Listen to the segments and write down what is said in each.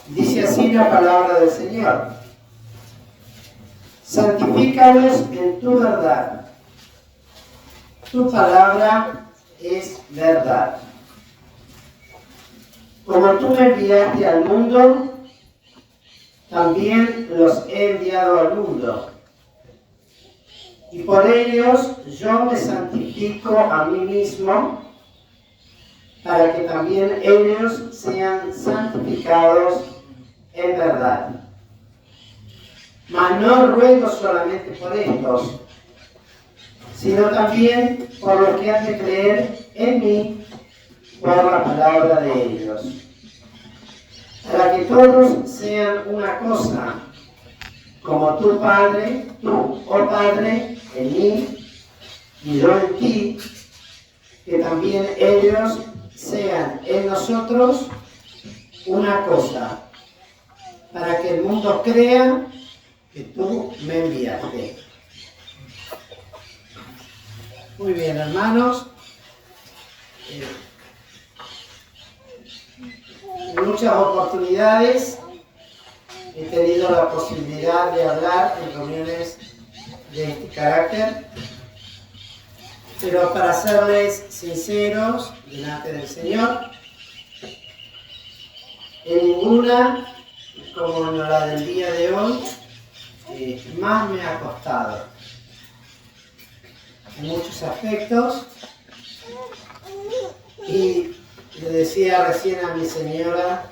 Dice así la palabra del Señor: santifícalos en tu verdad, tu palabra es verdad. Como tú me enviaste al mundo, también los he enviado al mundo. Y por ellos yo me santifico a mí mismo, para que también ellos sean santificados en verdad. Mas no ruego solamente por estos, sino también por los que han de creer en mí por la palabra de ellos, para que todos sean una cosa, como tú, Padre, tú, oh Padre, en mí y yo en ti, que también ellos sean en nosotros una cosa, para que el mundo crea que tú me enviaste. Muy bien, hermanos. En muchas oportunidades he tenido la posibilidad de hablar en reuniones de este carácter, pero para serles sinceros delante del Señor, en ninguna, como en la del día de hoy, más me ha costado. En muchos aspectos, y le decía recién a mi señora,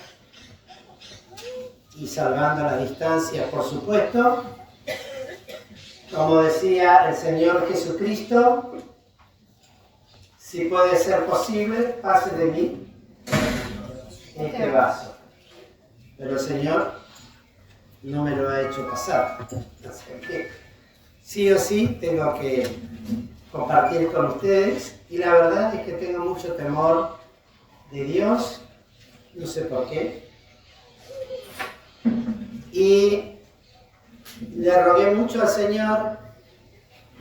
y salvando las distancias por supuesto, como decía el Señor Jesucristo, si puede ser posible, pase de mí este vaso. Pero el Señor no me lo ha hecho pasar. Así que sí o sí tengo que compartir con ustedes, y la verdad es que tengo mucho temor de Dios, no sé por qué, y le rogué mucho al Señor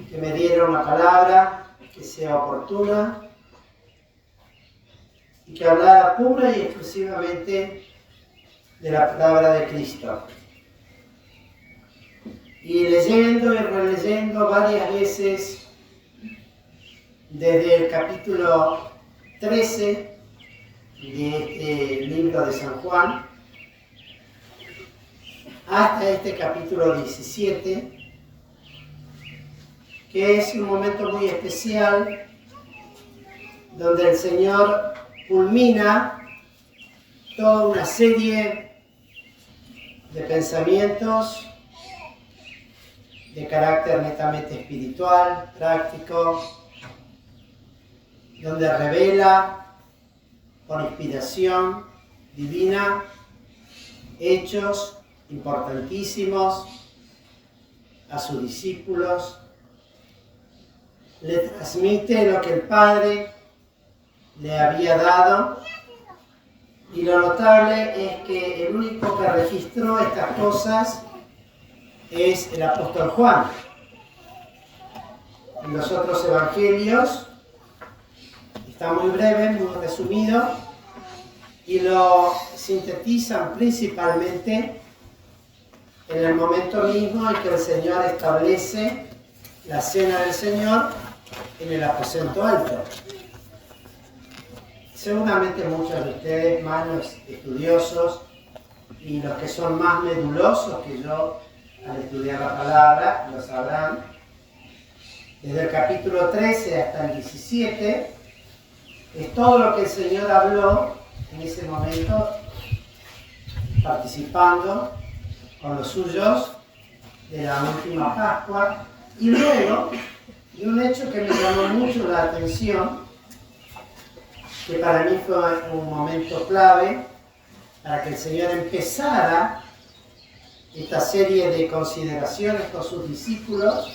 que me diera una palabra que sea oportuna y que hablara pura y exclusivamente de la palabra de Cristo. Y leyendo y releyendo varias veces desde el capítulo 13 de este libro de San Juan hasta este capítulo 17, que es un momento muy especial donde el Señor culmina toda una serie de pensamientos de carácter netamente espiritual, práctico, donde revela con inspiración divina hechos importantísimos a sus discípulos, le transmite lo que el Padre le había dado, y lo notable es que el único que registró estas cosas es el apóstol Juan. En los otros evangelios está muy breve, muy resumido, y lo sintetizan principalmente en el momento mismo en que el Señor establece la cena del Señor en el aposento alto. Seguramente muchos de ustedes, más los estudiosos y los que son más medulosos que yo al estudiar la palabra, lo sabrán. Desde el capítulo 13 hasta el 17 es todo lo que el Señor habló en ese momento, participando con los suyos de la última Pascua. Y luego, de un hecho que me llamó mucho la atención, que para mí fue un momento clave para que el Señor empezara esta serie de consideraciones con sus discípulos,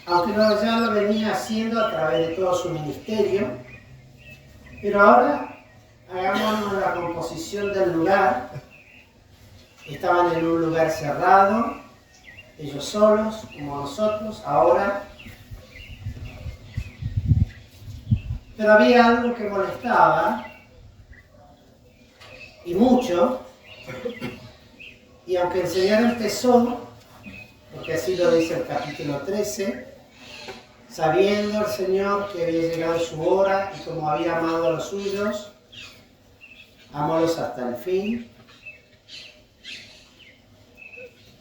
aunque ya lo venía haciendo a través de todo su ministerio, pero ahora hagámonos la composición del lugar. Estaban en un lugar cerrado, ellos solos, como nosotros, ahora. Pero había algo que molestaba, y mucho, Y aunque el Señor empezó, porque así lo dice el capítulo 13, sabiendo el Señor que había llegado su hora y como había amado a los suyos, amólos hasta el fin.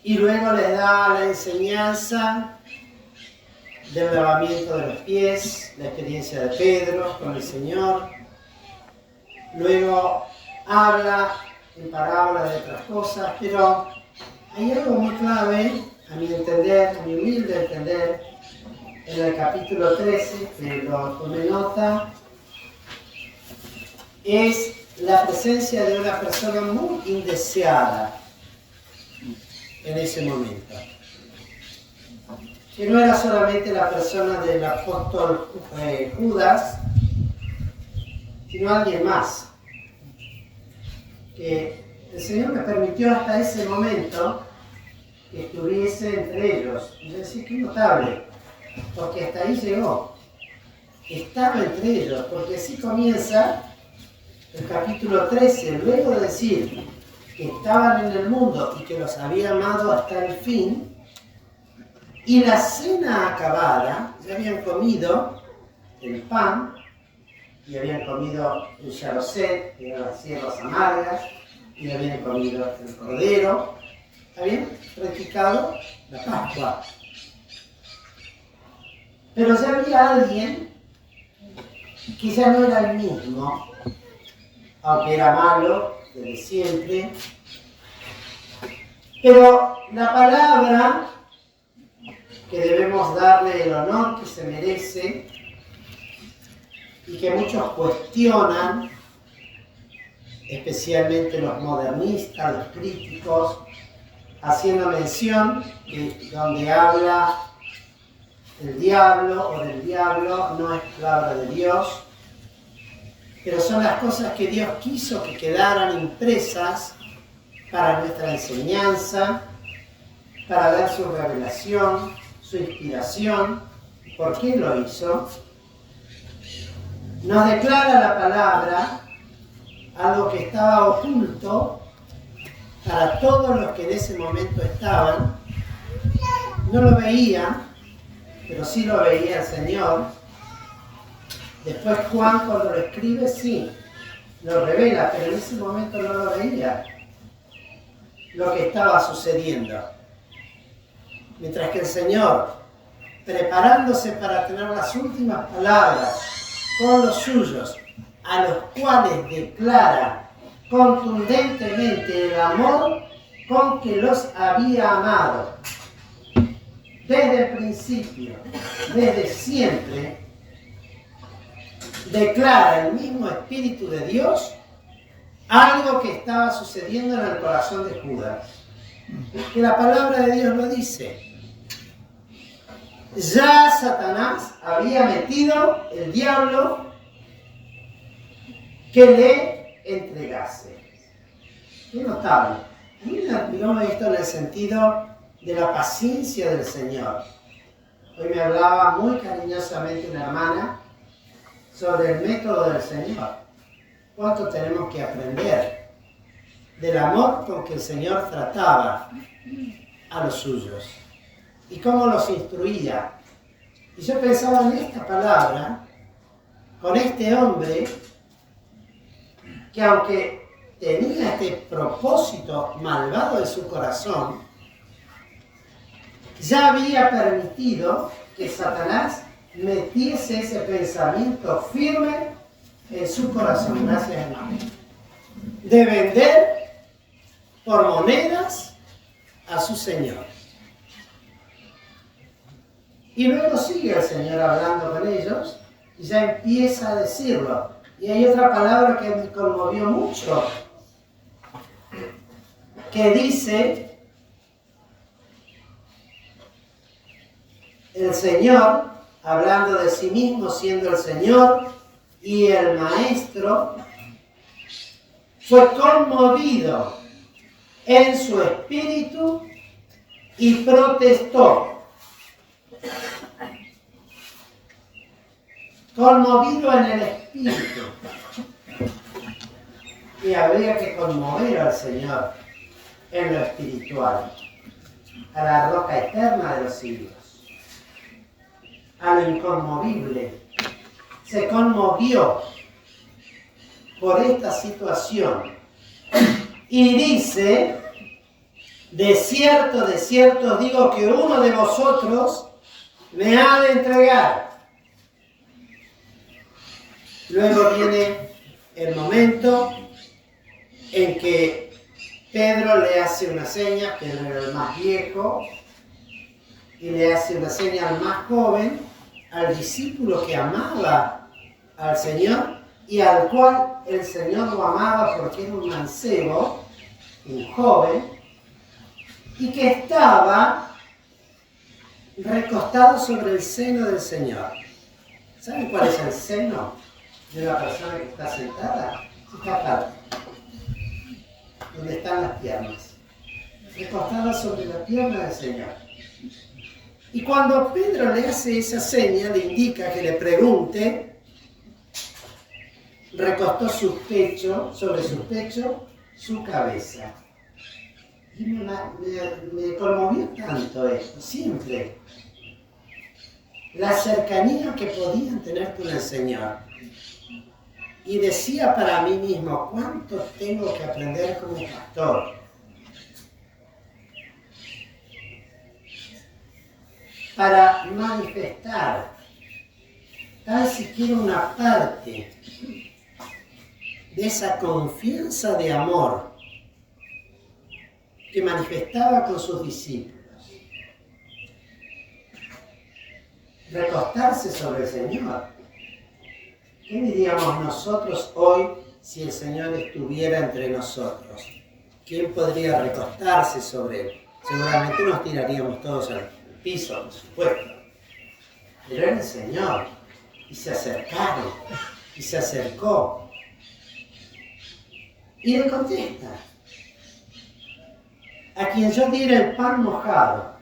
Y luego les da la enseñanza del lavamiento de los pies, la experiencia de Pedro con el Señor. Luego habla en parábolas de otras cosas, pero hay algo muy clave, a mi entender, a mi humilde entender, en el capítulo 13, que lo tomé nota, es la presencia de una persona muy indeseada en ese momento. Que no era solamente la persona del apóstol Judas, sino alguien más. Que el Señor me permitió hasta ese momento que estuviese entre ellos. Y yo decía, qué notable, porque hasta ahí llegó. Estaba entre ellos, porque así comienza el capítulo 13, luego de decir que estaban en el mundo y que los había amado hasta el fin, y la cena acabada, ya habían comido el pan, y habían comido el sharoset, que eran las hierbas amargas, y habían comido el cordero, habían practicado la Pascua. Pero ya había alguien que ya no era el mismo, aunque era malo desde siempre. Pero la palabra, que debemos darle el honor que se merece y que muchos cuestionan, especialmente los modernistas, los críticos, haciendo mención que donde habla el diablo o del diablo no es palabra de Dios, pero son las cosas que Dios quiso que quedaran impresas para nuestra enseñanza, para dar su revelación, su inspiración. ¿Por qué lo hizo? Nos declara la palabra algo que estaba oculto para todos los que en ese momento estaban. No lo veían, pero sí lo veía el Señor. Después Juan, cuando lo escribe, sí, lo revela, pero en ese momento no lo veía lo que estaba sucediendo. Mientras que el Señor, preparándose para tener las últimas palabras con los suyos, a los cuales declara contundentemente el amor con que los había amado, desde el principio, desde siempre, declara el mismo Espíritu de Dios algo que estaba sucediendo en el corazón de Judas. Que la palabra de Dios lo dice. Ya Satanás había metido el diablo que le entregase. Qué notable. A mí me admiró esto en el sentido de la paciencia del Señor. Hoy me hablaba muy cariñosamente una hermana sobre el método del Señor. ¿Cuánto tenemos que aprender del amor con que el Señor trataba a los suyos y cómo los instruía? Y yo pensaba en esta palabra, con este hombre, que aunque tenía este propósito malvado en su corazón, ya había permitido que Satanás metiese ese pensamiento firme en su corazón. Gracias, hermano. De vender por monedas a su Señor. Y luego sigue el Señor hablando con ellos y ya empieza a decirlo. Y hay otra palabra que me conmovió mucho, que dice el Señor, hablando de sí mismo, siendo el Señor y el Maestro, fue conmovido en su espíritu y protestó. Conmovido en el espíritu. Y habría que conmover al Señor en lo espiritual, a la roca eterna de los siglos, a lo inconmovible. Se conmovió por esta situación y dice: de cierto os digo que uno de vosotros me ha de entregar. Luego viene el momento en que Pedro le hace una seña. Pedro era el más viejo, y le hace una seña al más joven, al discípulo que amaba al Señor y al cual el Señor lo amaba porque era un mancebo, un joven, y que estaba recostado sobre el seno del Señor. ¿Saben cuál es el seno de la persona que está sentada? Esta parte, donde están las piernas, recostada sobre la pierna del Señor. Y cuando Pedro le hace esa seña, le indica que le pregunte, recostó sobre su pecho, su cabeza. Y me conmovió tanto esto, siempre. La cercanía que podían tener con el Señor. Y decía para mí mismo: ¿cuánto tengo que aprender como pastor? Para manifestar tan siquiera una parte de esa confianza de amor que manifestaba con sus discípulos. Recostarse sobre el Señor. ¿Qué diríamos nosotros hoy si el Señor estuviera entre nosotros? ¿Quién podría recostarse sobre Él? Seguramente nos tiraríamos todos al piso, por supuesto. Pero era el Señor. Y se acercaron. Y se acercó. Y le contesta: a quien yo diera el pan mojado,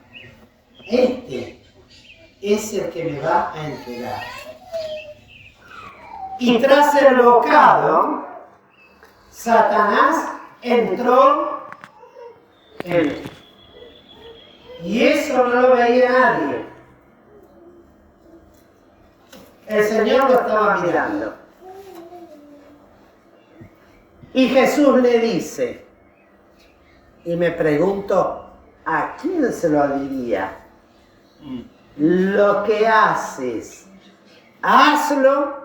este es el que me va a entregar. Y tras el bocado, Satanás entró en él. Y eso no lo veía nadie. El Señor lo estaba mirando. Y Jesús le dice, y me pregunto, ¿a quién se lo diría? Lo que haces, hazlo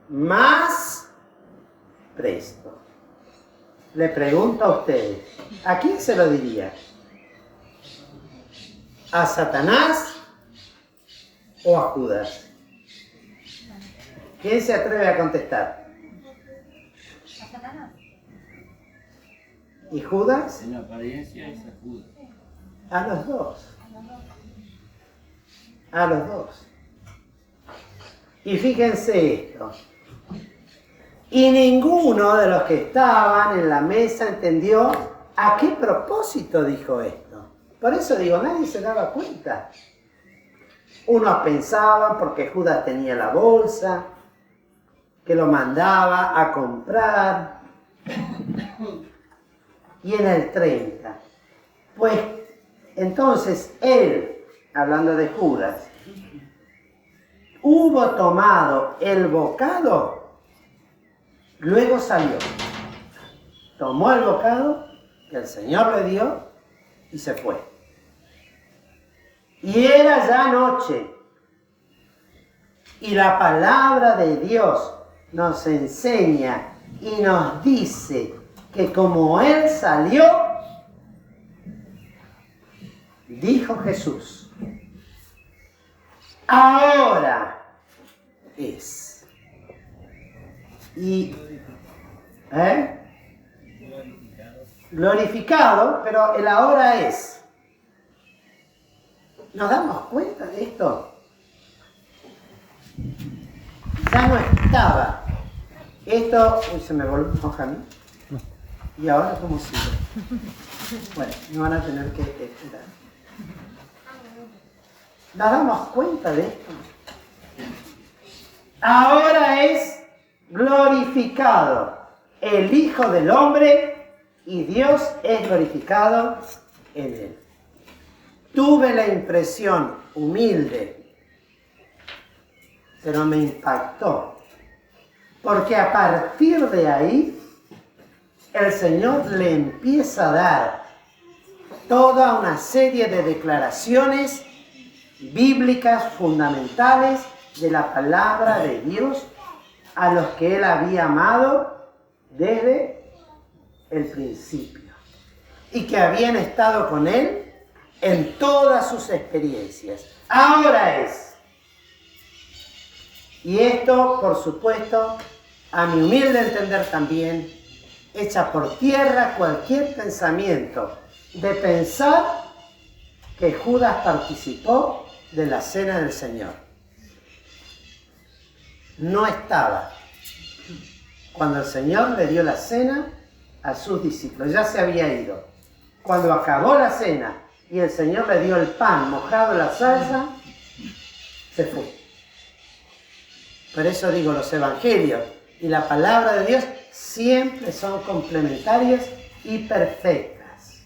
más presto. Le pregunto a ustedes, ¿a quién se lo diría? ¿A Satanás o a Judas? ¿Quién se atreve a contestar? A Satanás. ¿Y Judas? En la apariencia es a Judas. A los dos. A los dos. Y fíjense esto. Y ninguno de los que estaban en la mesa entendió a qué propósito dijo esto. Por eso digo, nadie se daba cuenta. Unos pensaban porque Judas tenía la bolsa, que lo mandaba a comprar. Y en el 30. Pues entonces él, hablando de Judas, hubo tomado el bocado, luego salió. Tomó el bocado que el Señor le dio y se fue. Y era ya noche. Y la palabra de Dios nos enseña y nos dice que como Él salió, dijo Jesús, ahora es. Y glorificado, pero el ahora es. ¿Nos damos cuenta de esto? Ya no estaba. Esto, uy, se me volvió a mí. ¿Y ahora cómo sigue? Bueno, me van a tener que esperar. ¿Nos damos cuenta de esto? Ahora es glorificado el Hijo del Hombre y Dios es glorificado en él. Tuve la impresión humilde, pero me impactó, porque a partir de ahí el Señor le empieza a dar toda una serie de declaraciones bíblicas fundamentales de la palabra de Dios a los que Él había amado desde el principio y que habían estado con Él en todas sus experiencias. Ahora es. Y esto, por supuesto, a mi humilde entender también, echa por tierra cualquier pensamiento de pensar que Judas participó de la cena del Señor. No estaba cuando el Señor le dio la cena a sus discípulos, ya se había ido. Cuando acabó la cena y el Señor le dio el pan mojado en la salsa, se fue. Por eso digo, los evangelios y la palabra de Dios siempre son complementarias y perfectas.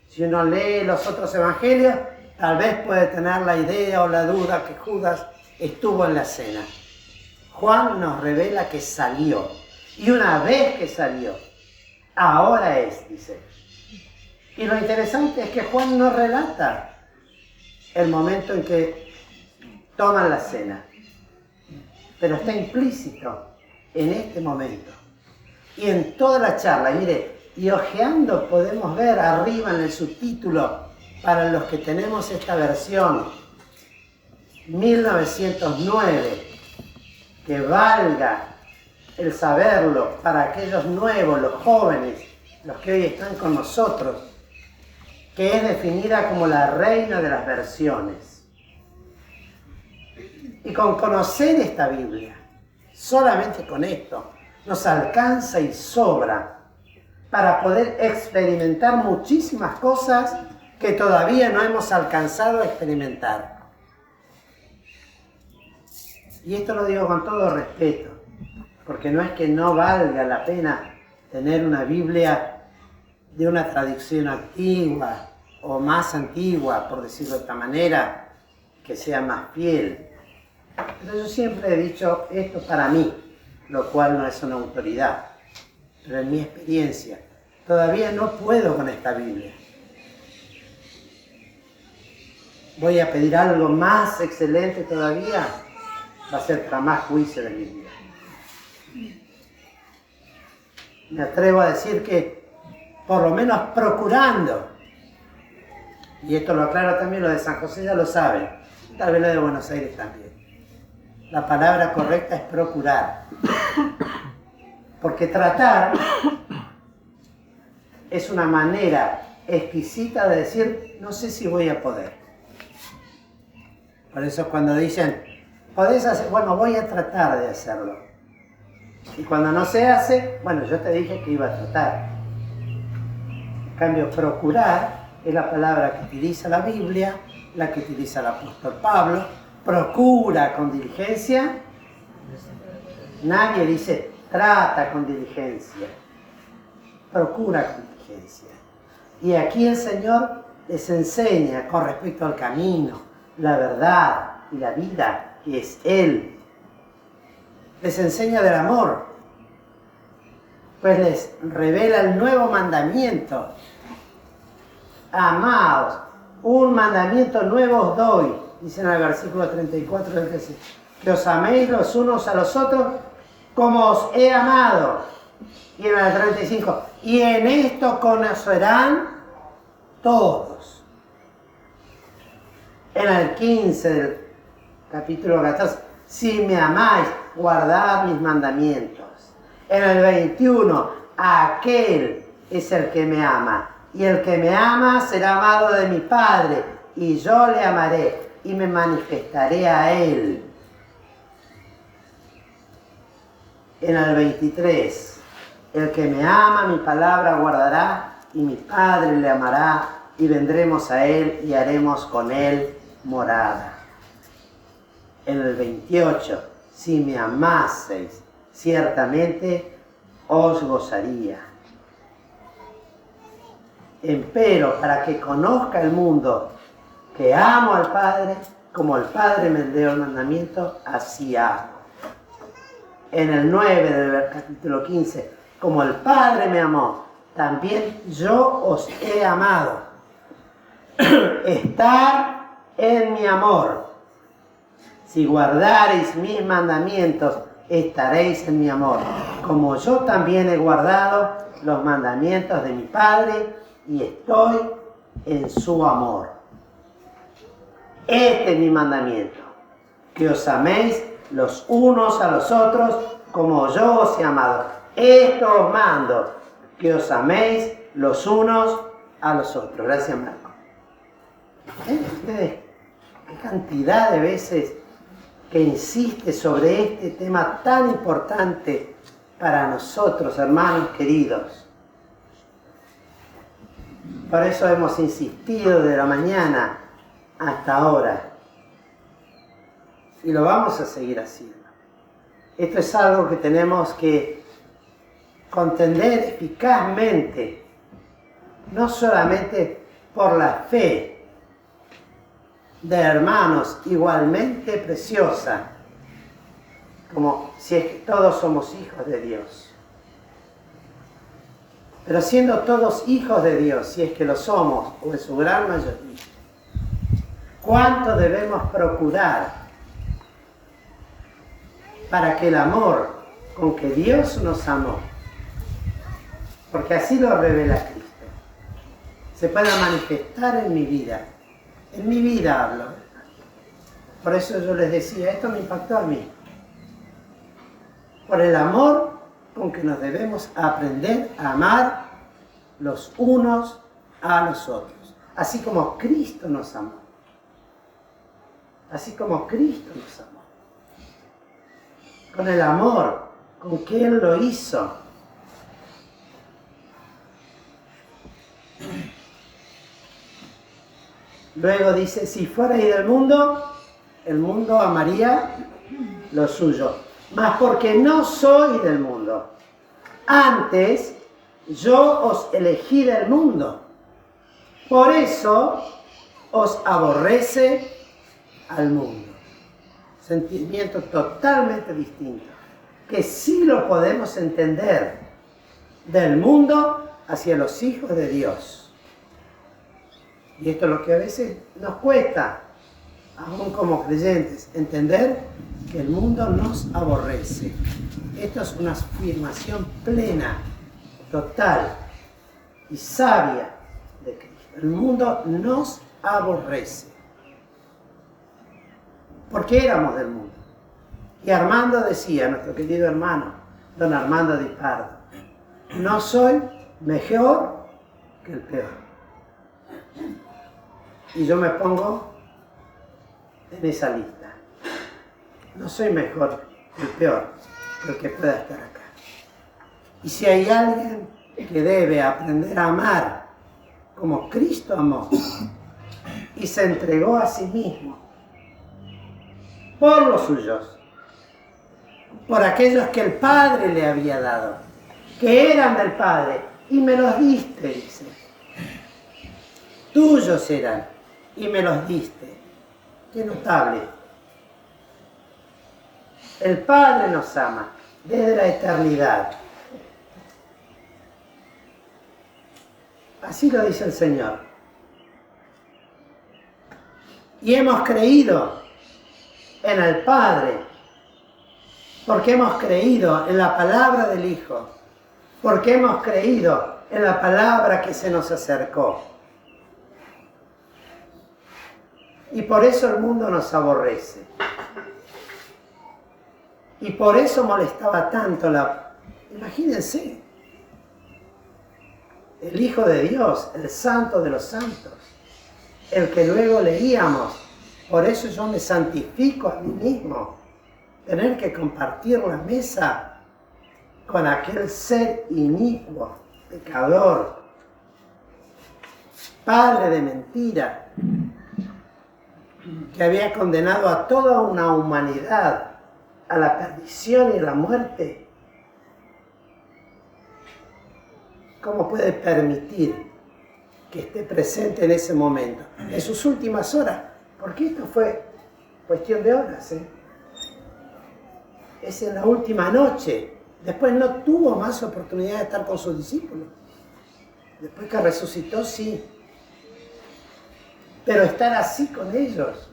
Si uno lee los otros evangelios, tal vez puede tener la idea o la duda que Judas estuvo en la cena. Juan nos revela que salió. Y una vez que salió, ahora es, dice. Y lo interesante es que Juan no relata el momento en que toman la cena, pero está implícito en este momento. Y en toda la charla, mire, y hojeando podemos ver arriba en el subtítulo, para los que tenemos esta versión, 1909, que valga el saberlo para aquellos nuevos, los jóvenes, los que hoy están con nosotros, que es definida como la reina de las versiones. Y con conocer esta Biblia, solamente con esto, nos alcanza y sobra para poder experimentar muchísimas cosas que todavía no hemos alcanzado a experimentar. Y esto lo digo con todo respeto, porque no es que no valga la pena tener una Biblia de una tradición antigua o más antigua, por decirlo de esta manera, que sea más fiel. Pero yo siempre he dicho esto para mí, lo cual no es una autoridad, pero en mi experiencia, todavía no puedo con esta Biblia. Voy a pedir algo más excelente todavía, va a ser jamás juicio de mi vida. Me atrevo a decir que, por lo menos procurando, y esto lo aclaro también, lo de San José ya lo saben, tal vez lo de Buenos Aires también. La palabra correcta es procurar. Porque tratar es una manera exquisita de decir, no sé si voy a poder. Por eso cuando dicen, ¿podés hacer? Bueno, voy a tratar de hacerlo. Y cuando no se hace, bueno, yo te dije que iba a tratar. En cambio, procurar es la palabra que utiliza la Biblia, la que utiliza el apóstol Pablo. Procura con diligencia. Nadie dice, trata con diligencia. Procura con diligencia. Y aquí el Señor les enseña con respecto al camino, la verdad y la vida, que es Él. Les enseña del amor, pues les revela el nuevo mandamiento. Amaos, un mandamiento nuevo os doy, dice en el versículo 34 del 13, que os améis los unos a los otros como os he amado. Y en el 35, y en esto conocerán todos. En el 15 del capítulo 14, si me amáis, guardad mis mandamientos. En el 21, aquel es el que me ama, y el que me ama será amado de mi Padre, y yo le amaré, y me manifestaré a él. En el 23, el que me ama, mi palabra guardará, y mi Padre le amará, y vendremos a él, y haremos con él morada. En el 28, si me amaseis, ciertamente os gozaría. Empero, para que conozca el mundo que amo al Padre, como el Padre me dio el mandamiento, así hago. En el 9 del capítulo 15, como el Padre me amó, también yo os he amado. Estar en mi amor. Si guardareis mis mandamientos, estaréis en mi amor, como yo también he guardado los mandamientos de mi Padre y estoy en su amor. Este es mi mandamiento, que os améis los unos a los otros como yo os he amado. Esto os mando, que os améis los unos a los otros. Gracias, Marco. ¿Ven ustedes qué cantidad de veces que insiste sobre este tema tan importante para nosotros, hermanos queridos? Por eso hemos insistido de la mañana hasta ahora. Y lo vamos a seguir haciendo. Esto es algo que tenemos que contender eficazmente, no solamente por la fe de hermanos igualmente preciosa, como si es que todos somos hijos de Dios. Pero siendo todos hijos de Dios, si es que lo somos, o en su gran mayoría, ¿cuánto debemos procurar para que el amor con que Dios nos amó, porque así lo revela Cristo, se pueda manifestar en mi vida? En mi vida hablo. Por eso yo les decía, esto me impactó a mí. Por el amor con que nos debemos aprender a amar los unos a los otros. Así como Cristo nos amó. Así como Cristo nos amó. Con el amor con que Él lo hizo. Luego dice, si fuerais del mundo, el mundo amaría lo suyo. Mas porque no soy del mundo, antes yo os elegí del mundo. Por eso os aborrece al mundo. Sentimiento totalmente distinto, que sí lo podemos entender del mundo hacia los hijos de Dios. Y esto es lo que a veces nos cuesta, aún como creyentes, entender que el mundo nos aborrece. Esto es una afirmación plena, total y sabia de Cristo. El mundo nos aborrece. Porque éramos del mundo. Y Armando decía, nuestro querido hermano, don Armando Di Pardo, no soy mejor que el peor. Y yo me pongo en esa lista. No soy mejor que el peor, que el que pueda estar acá. Y si hay alguien que debe aprender a amar como Cristo amó y se entregó a sí mismo por los suyos, por aquellos que el Padre le había dado, que eran del Padre, y me los diste, dice. Tuyos eran, y me los diste. Qué notable. El Padre nos ama desde la eternidad. Así lo dice el Señor. Y hemos creído en el Padre, porque hemos creído en la palabra del Hijo, porque hemos creído en la palabra que se nos acercó. Y por eso el mundo nos aborrece. Y por eso molestaba tanto Imagínense, el Hijo de Dios, el Santo de los Santos, el que luego leíamos, por eso yo me santifico a mí mismo, tener que compartir la mesa con aquel ser inicuo, pecador, padre de mentira, que había condenado a toda una humanidad a la perdición y a la muerte. ¿Cómo puede permitir que esté presente en ese momento? En sus últimas horas, porque esto fue cuestión de horas, ¿eh? Es en la última noche. Después no tuvo más oportunidad de estar con sus discípulos. Después que resucitó, sí. Pero estar así con ellos,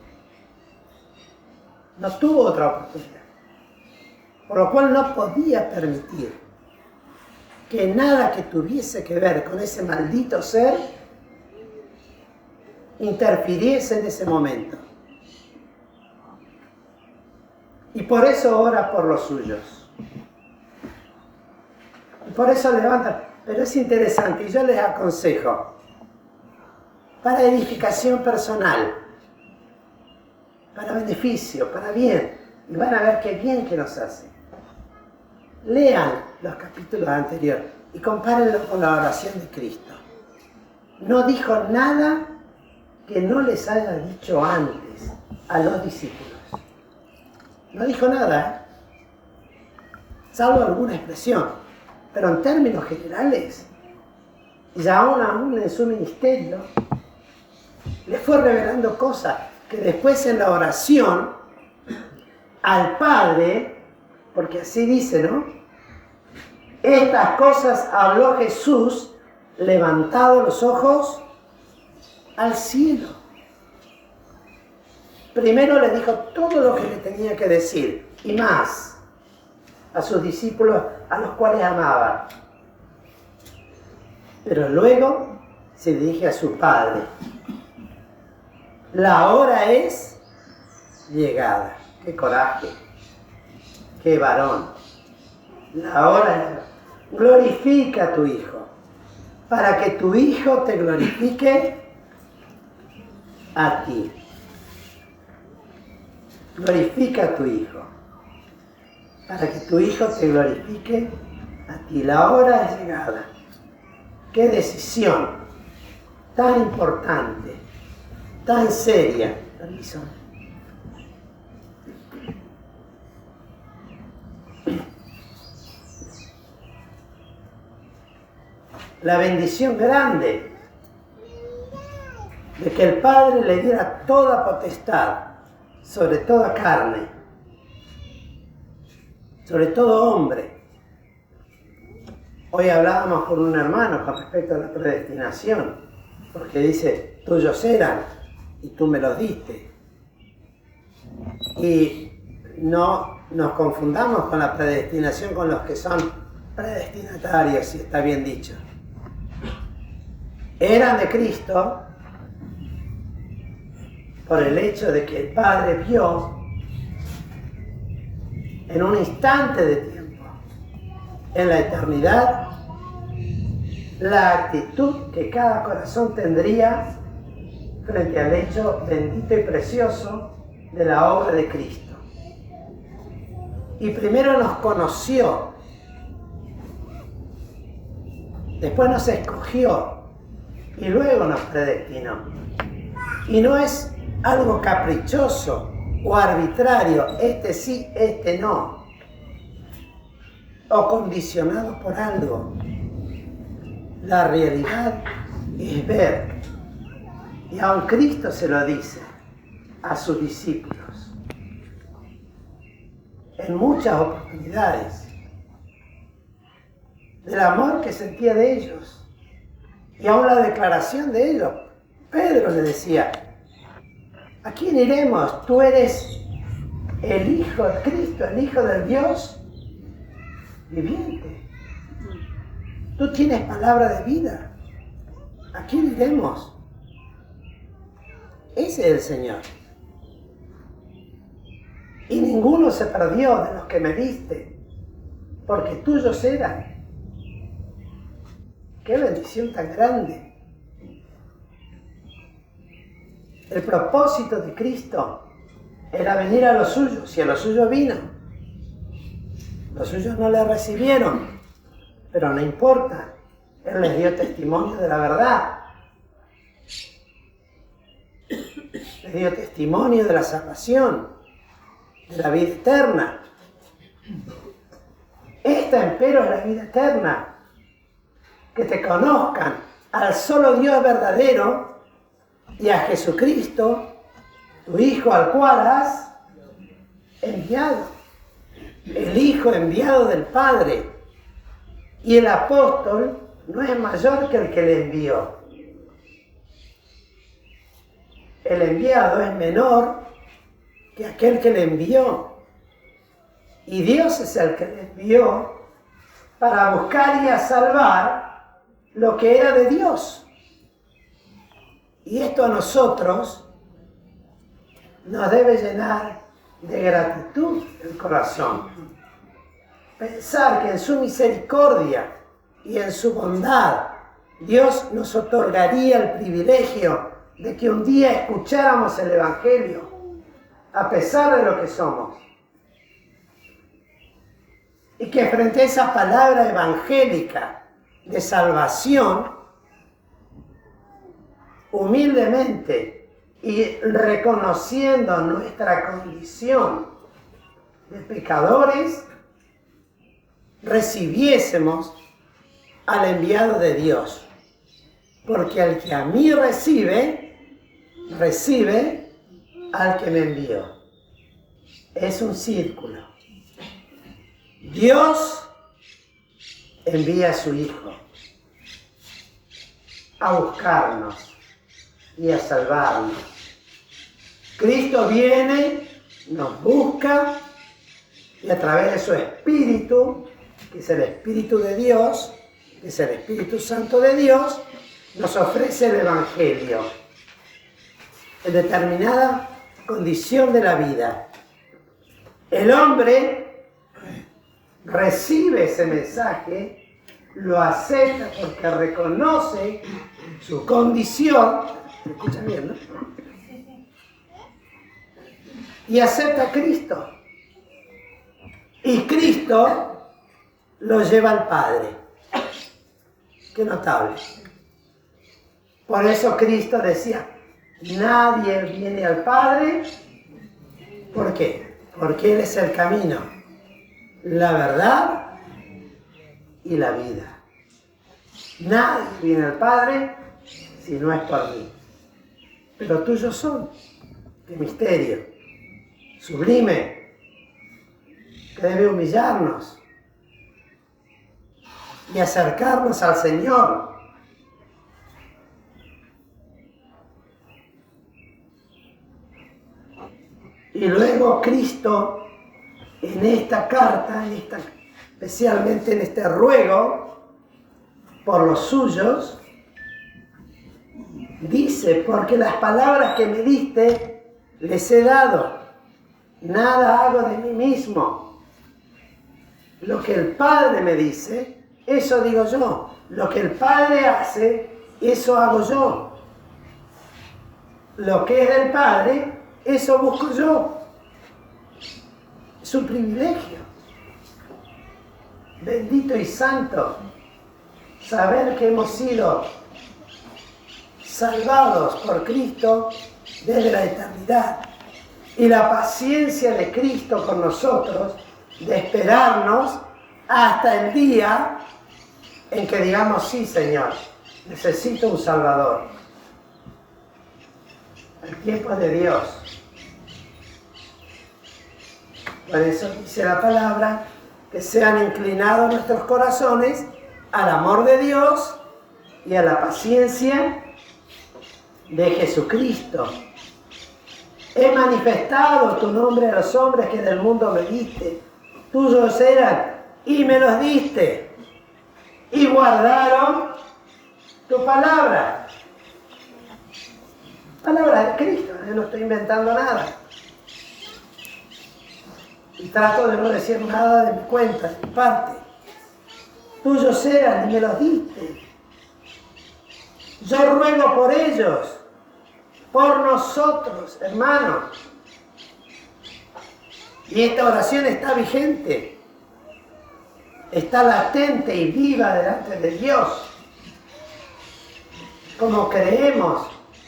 no tuvo otra oportunidad. Por lo cual no podía permitir que nada que tuviese que ver con ese maldito ser interfiriese en ese momento. Y por eso ora por los suyos. Y por eso levanta. Pero es interesante, y yo les aconsejo, para edificación personal, para beneficio, para bien, y van a ver qué bien que nos hace. Lean los capítulos anteriores y compárenlo con la oración de Cristo. No dijo nada que no les haya dicho antes a los discípulos. No dijo nada, salvo alguna expresión. Pero en términos generales, y aún en su ministerio, le fue revelando cosas que después en la oración al Padre, porque así dice, ¿no? Estas cosas habló Jesús, levantado los ojos al cielo. Primero le dijo todo lo que le tenía que decir, y más, a sus discípulos a los cuales amaba. Pero luego se dirige a su Padre. La hora es llegada. ¡Qué coraje! ¡Qué varón! La hora es... Glorifica a tu Hijo, para que tu Hijo te glorifique a ti. Glorifica a tu Hijo, para que tu Hijo te glorifique a ti. La hora es llegada. ¡Qué decisión tan importante, tan seria! Permiso. La bendición grande de que el Padre le diera toda potestad sobre toda carne, sobre todo hombre. Hoy hablábamos con un hermano con respecto a la predestinación, porque dice, tuyos eran y tú me los diste. Y no nos confundamos con la predestinación con los que son predestinatarios, si está bien dicho. Eran de Cristo por el hecho de que el Padre vio en un instante de tiempo, en la eternidad, la actitud que cada corazón tendría frente al hecho bendito y precioso de la obra de Cristo. Y primero nos conoció, después nos escogió y luego nos predestinó. Y no es algo caprichoso o arbitrario, este sí, este no, o condicionado por algo. La realidad es ver, y aun Cristo se lo dice a sus discípulos en muchas oportunidades, del amor que sentía de ellos, y aun la declaración de ellos. Pedro le decía, ¿a quién iremos? Tú eres el Hijo de Cristo, el Hijo del Dios viviente. Tú tienes palabra de vida. ¿A quién iremos? Ese es el Señor. Y ninguno se perdió de los que me diste, porque tuyos eran. ¡Qué bendición tan grande! El propósito de Cristo era venir a los suyos, y a los suyos vino. Los suyos no le recibieron, pero no importa. Él les dio testimonio de la verdad. Les dio testimonio de la salvación, de la vida eterna. Esta, empero, es la vida eterna, que te conozcan al solo Dios verdadero y a Jesucristo, tu Hijo al cual has enviado. El Hijo enviado del Padre. Y el apóstol no es mayor que el que le envió. El enviado es menor que aquel que le envió. Y Dios es el que le envió para buscar y a salvar lo que era de Dios. Y esto a nosotros nos debe llenar de gratitud el corazón. Pensar que en su misericordia y en su bondad Dios nos otorgaría el privilegio de que un día escucháramos el Evangelio, a pesar de lo que somos. Y que frente a esa palabra evangélica de salvación, humildemente y reconociendo nuestra condición de pecadores, recibiésemos al enviado de Dios. Porque al que a mí recibe, recibe al que me envió. Es un círculo. Dios envía a su Hijo a buscarnos y a salvarnos. Cristo viene, nos busca y a través de su Espíritu, que es el Espíritu de Dios, que es el Espíritu Santo de Dios, nos ofrece el Evangelio en determinada condición de la vida. El hombre recibe ese mensaje, lo acepta porque reconoce su condición, ¿me escuchan bien, no? Y acepta a Cristo. Y Cristo lo lleva al Padre. Qué notable. Por eso Cristo decía, nadie viene al Padre. ¿Por qué? Porque Él es el camino, la verdad y la vida. Nadie viene al Padre si no es por mí. Pero tuyos son. Qué misterio. Sublime. Que debe humillarnos y acercarnos al Señor. Y luego Cristo, en esta carta, especialmente en este ruego por los suyos, dice, porque las palabras que me diste les he dado, nada hago de mí mismo. Lo que el Padre me dice, eso digo yo. Lo que el Padre hace, eso hago yo. Lo que es del Padre, eso busco yo. Es un privilegio. Bendito y santo saber que hemos sido salvados por Cristo desde la eternidad. Y la paciencia de Cristo con nosotros de esperarnos hasta el día en que digamos, sí, Señor, necesito un Salvador. El tiempo es de Dios. Por eso dice la palabra, que sean inclinados nuestros corazones al amor de Dios y a la paciencia de Jesucristo. He manifestado tu nombre a los hombres que del mundo me diste. Tuyos eran y me los diste. Y guardaron tu palabra. Palabra de Cristo, yo no estoy inventando nada. Y trato de no decir nada de mi cuenta, de mi parte. Tuyos eran y me los diste. Yo ruego por ellos, por nosotros, hermanos. Y esta oración está vigente, está latente y viva delante de Dios. Como creemos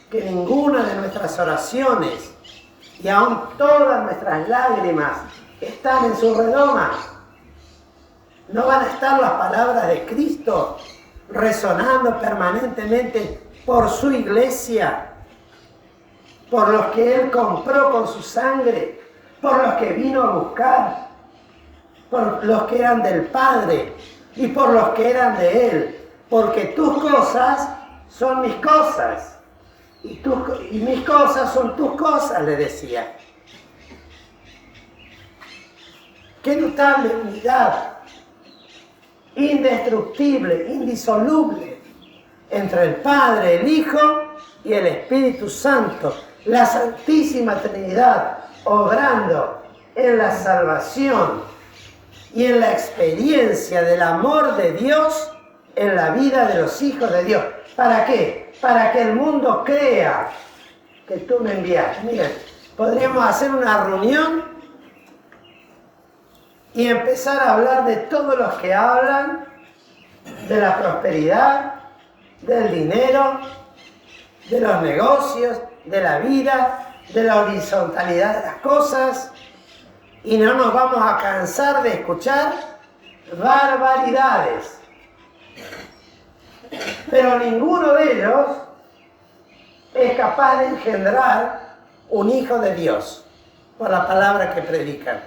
que ninguna de nuestras oraciones y aún todas nuestras lágrimas están en su redoma, no van a estar las palabras de Cristo resonando permanentemente por su iglesia, por los que Él compró con su sangre, por los que vino a buscar, por los que eran del Padre y por los que eran de Él, porque tus cosas son mis cosas y mis cosas son tus cosas, le decía. Qué notable unidad, indestructible, indisoluble, entre el Padre, el Hijo y el Espíritu Santo, la Santísima Trinidad, obrando en la salvación y en la experiencia del amor de Dios en la vida de los hijos de Dios. ¿Para qué? Para que el mundo crea que tú me enviaste. Miren, podríamos hacer una reunión y empezar a hablar de todos los que hablan de la prosperidad, del dinero, de los negocios, de la vida, de la horizontalidad de las cosas, y no nos vamos a cansar de escuchar barbaridades. Pero ninguno de ellos es capaz de engendrar un hijo de Dios por la palabra que predican.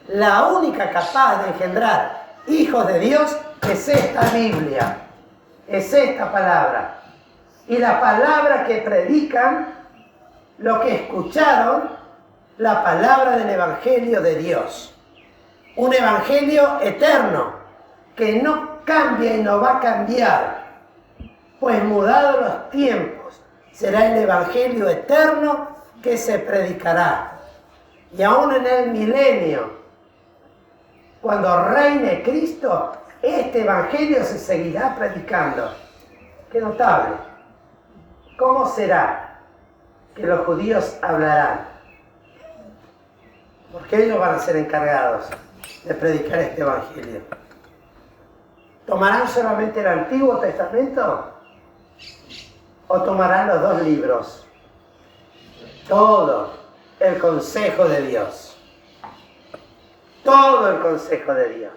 La única capaz de engendrar hijos de Dios es esta Biblia, es esta palabra. Y la palabra que predican, lo que escucharon, la palabra del Evangelio de Dios. Un Evangelio eterno, que no cambia y no va a cambiar, pues mudados los tiempos, será el Evangelio eterno que se predicará. Y aún en el milenio, cuando reine Cristo, este Evangelio se seguirá predicando. ¡Qué notable! ¿Cómo será que los judíos hablarán? Porque ellos van a ser encargados de predicar este Evangelio. ¿Tomarán solamente el Antiguo Testamento? ¿O tomarán los dos libros? Todo el consejo de Dios. Todo el consejo de Dios.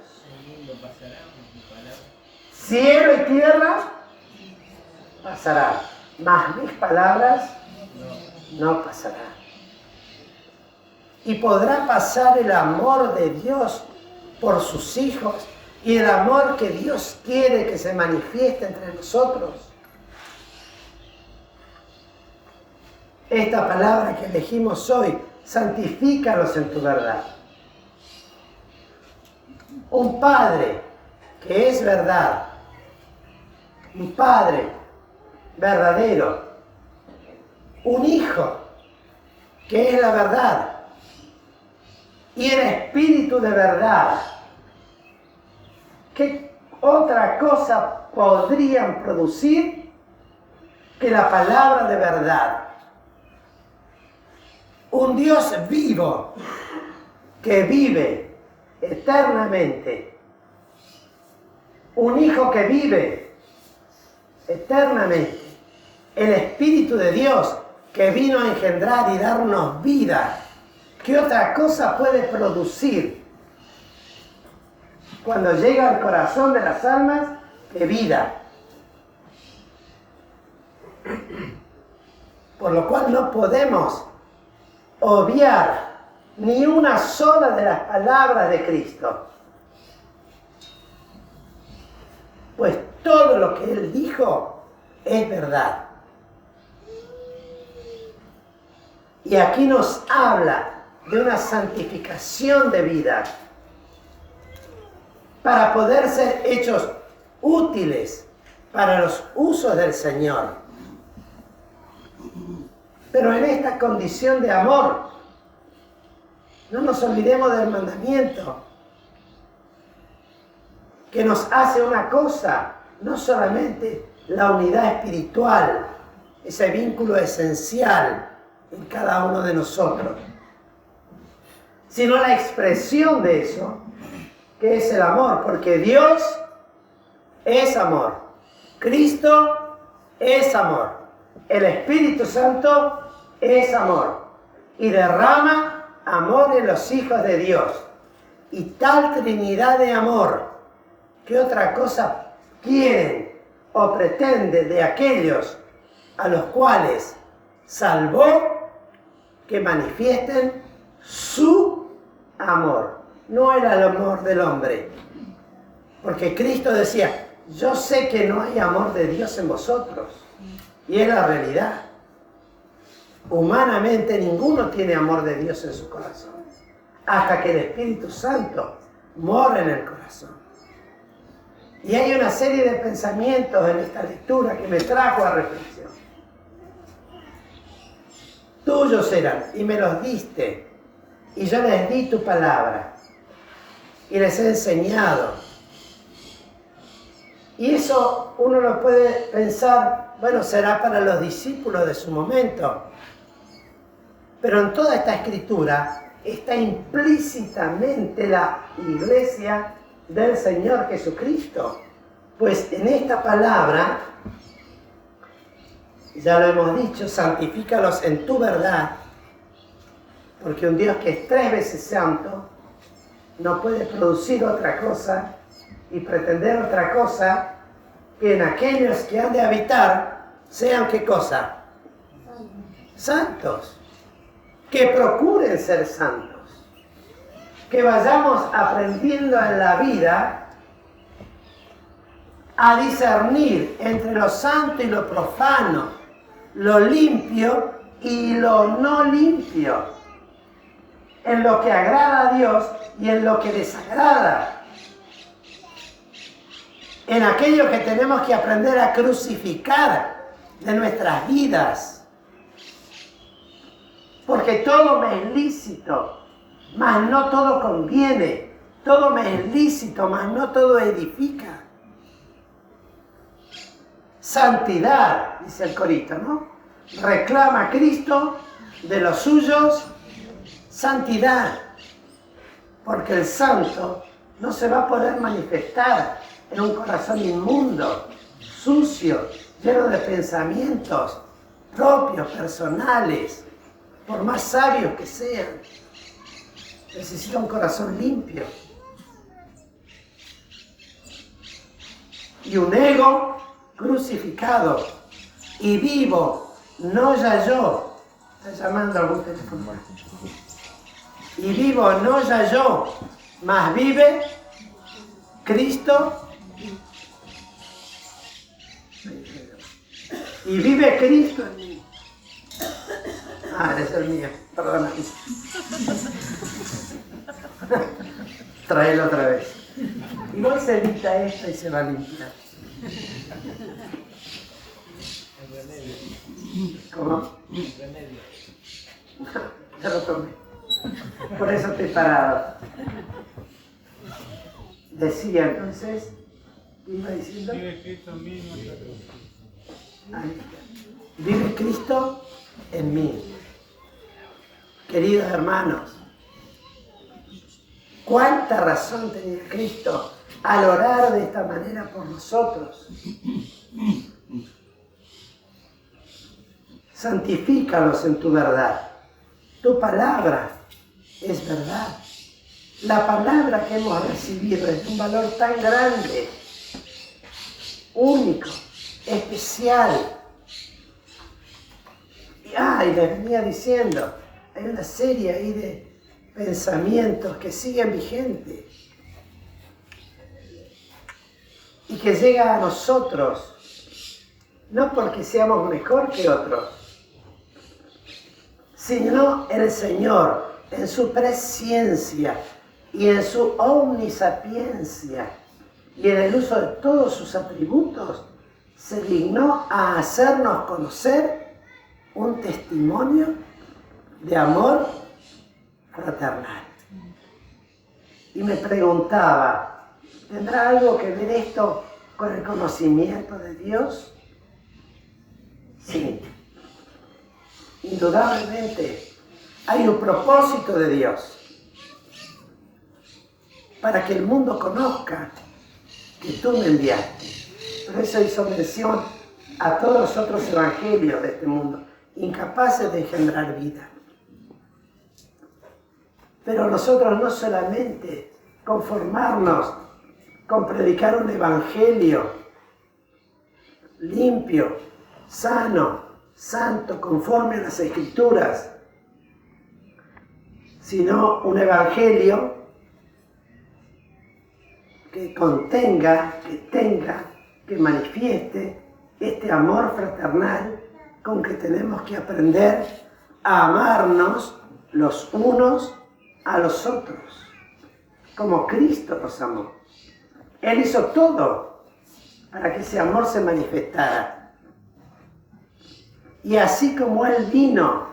Cielo y tierra pasarán, mas mis palabras no pasarán. Y podrá pasar el amor de Dios por sus hijos y el amor que Dios quiere que se manifieste entre nosotros. Esta palabra que elegimos hoy, santifícalos en tu verdad. Un Padre que es verdad, un Padre verdadero, un Hijo que es la verdad y el Espíritu de verdad. ¿Qué otra cosa podrían producir que la palabra de verdad? Un Dios vivo que vive eternamente. Un Hijo que vive eternamente. El Espíritu de Dios que vino a engendrar y darnos vida. ¿Qué otra cosa puede producir cuando llega al corazón de las almas que vida? Por lo cual no podemos obviar ni una sola de las palabras de Cristo. Pues todo lo que Él dijo es verdad. Y aquí nos habla de una santificación de vida para poder ser hechos útiles para los usos del Señor. Pero en esta condición de amor, no nos olvidemos del mandamiento que nos hace una cosa, no solamente la unidad espiritual, ese vínculo esencial en cada uno de nosotros, sino la expresión de eso, que es el amor, porque Dios es amor, Cristo es amor, el Espíritu Santo es amor, y derrama amor en los hijos de Dios. Y tal Trinidad de amor, ¿qué otra cosa quieren o pretende de aquellos a los cuales salvó que manifiesten su amor. No era el amor del hombre. Porque Cristo decía, yo sé que no hay amor de Dios en vosotros. Y es la realidad. Humanamente ninguno tiene amor de Dios en su corazón. Hasta que el Espíritu Santo mora en el corazón. Y hay una serie de pensamientos en esta lectura que me trajo a reflexión. Tuyos eran, y me los diste, y yo les di tu palabra, y les he enseñado. Y eso uno lo puede pensar, bueno, será para los discípulos de su momento. Pero en toda esta escritura está implícitamente la iglesia del Señor Jesucristo. Pues en esta palabra, ya lo hemos dicho, santifícalos en tu verdad, porque un Dios que es 3 veces santo no puede producir otra cosa y pretender otra cosa que en aquellos que han de habitar sean ¿qué cosa? Santos. Que procuren ser santos. Que vayamos aprendiendo en la vida a discernir entre lo santo y lo profano, lo limpio y lo no limpio, en lo que agrada a Dios y en lo que desagrada, en aquello que tenemos que aprender a crucificar de nuestras vidas. Porque todo me es lícito, mas no todo conviene. Todo me es lícito, mas no todo edifica. Santidad, dice el corito, ¿no? Reclama a Cristo de los suyos santidad. Porque el santo no se va a poder manifestar en un corazón inmundo, sucio, lleno de pensamientos propios, personales, por más sabios que sean. Necesita un corazón limpio. Y un ego crucificado y vivo, no ya yo. Está llamando algún teléfono. Y vivo, no ya yo, mas vive Cristo. Y vive Cristo en mí. Ah, ese es el mío, perdóname. Tráelo otra vez. Igual se evita esto y se va a limpiar. ¿Cómo? Ya lo tomé. Por eso estoy parado. Decía entonces, ¿qué iba diciendo? Vive Cristo en mí, nuestra cruz. Ahí está. Vive Cristo en mí. Queridos hermanos, cuánta razón tenía Cristo al orar de esta manera por nosotros. Santifícalos en tu verdad. Tu palabra es verdad. La palabra que hemos recibido es de un valor tan grande, único, especial. Y les venía diciendo, hay una serie ahí de pensamientos que siguen vigentes y que llegan a nosotros, no porque seamos mejor que otros, sino el Señor, en su presciencia y en su omnisapiencia y en el uso de todos sus atributos, se dignó a hacernos conocer un testimonio de amor fraternal. Y me preguntaba, ¿tendrá algo que ver esto con el conocimiento de Dios? Sí. Indudablemente hay un propósito de Dios para que el mundo conozca que tú me enviaste. Por eso hizo mención a todos los otros evangelios de este mundo, incapaces de engendrar vida. Pero nosotros no solamente conformarnos con predicar un evangelio limpio, sano, santo, conforme a las Escrituras, sino un evangelio que contenga, que manifieste este amor fraternal con que tenemos que aprender a amarnos los unos a los otros, como Cristo nos amó. Él hizo todo para que ese amor se manifestara. Y así como Él vino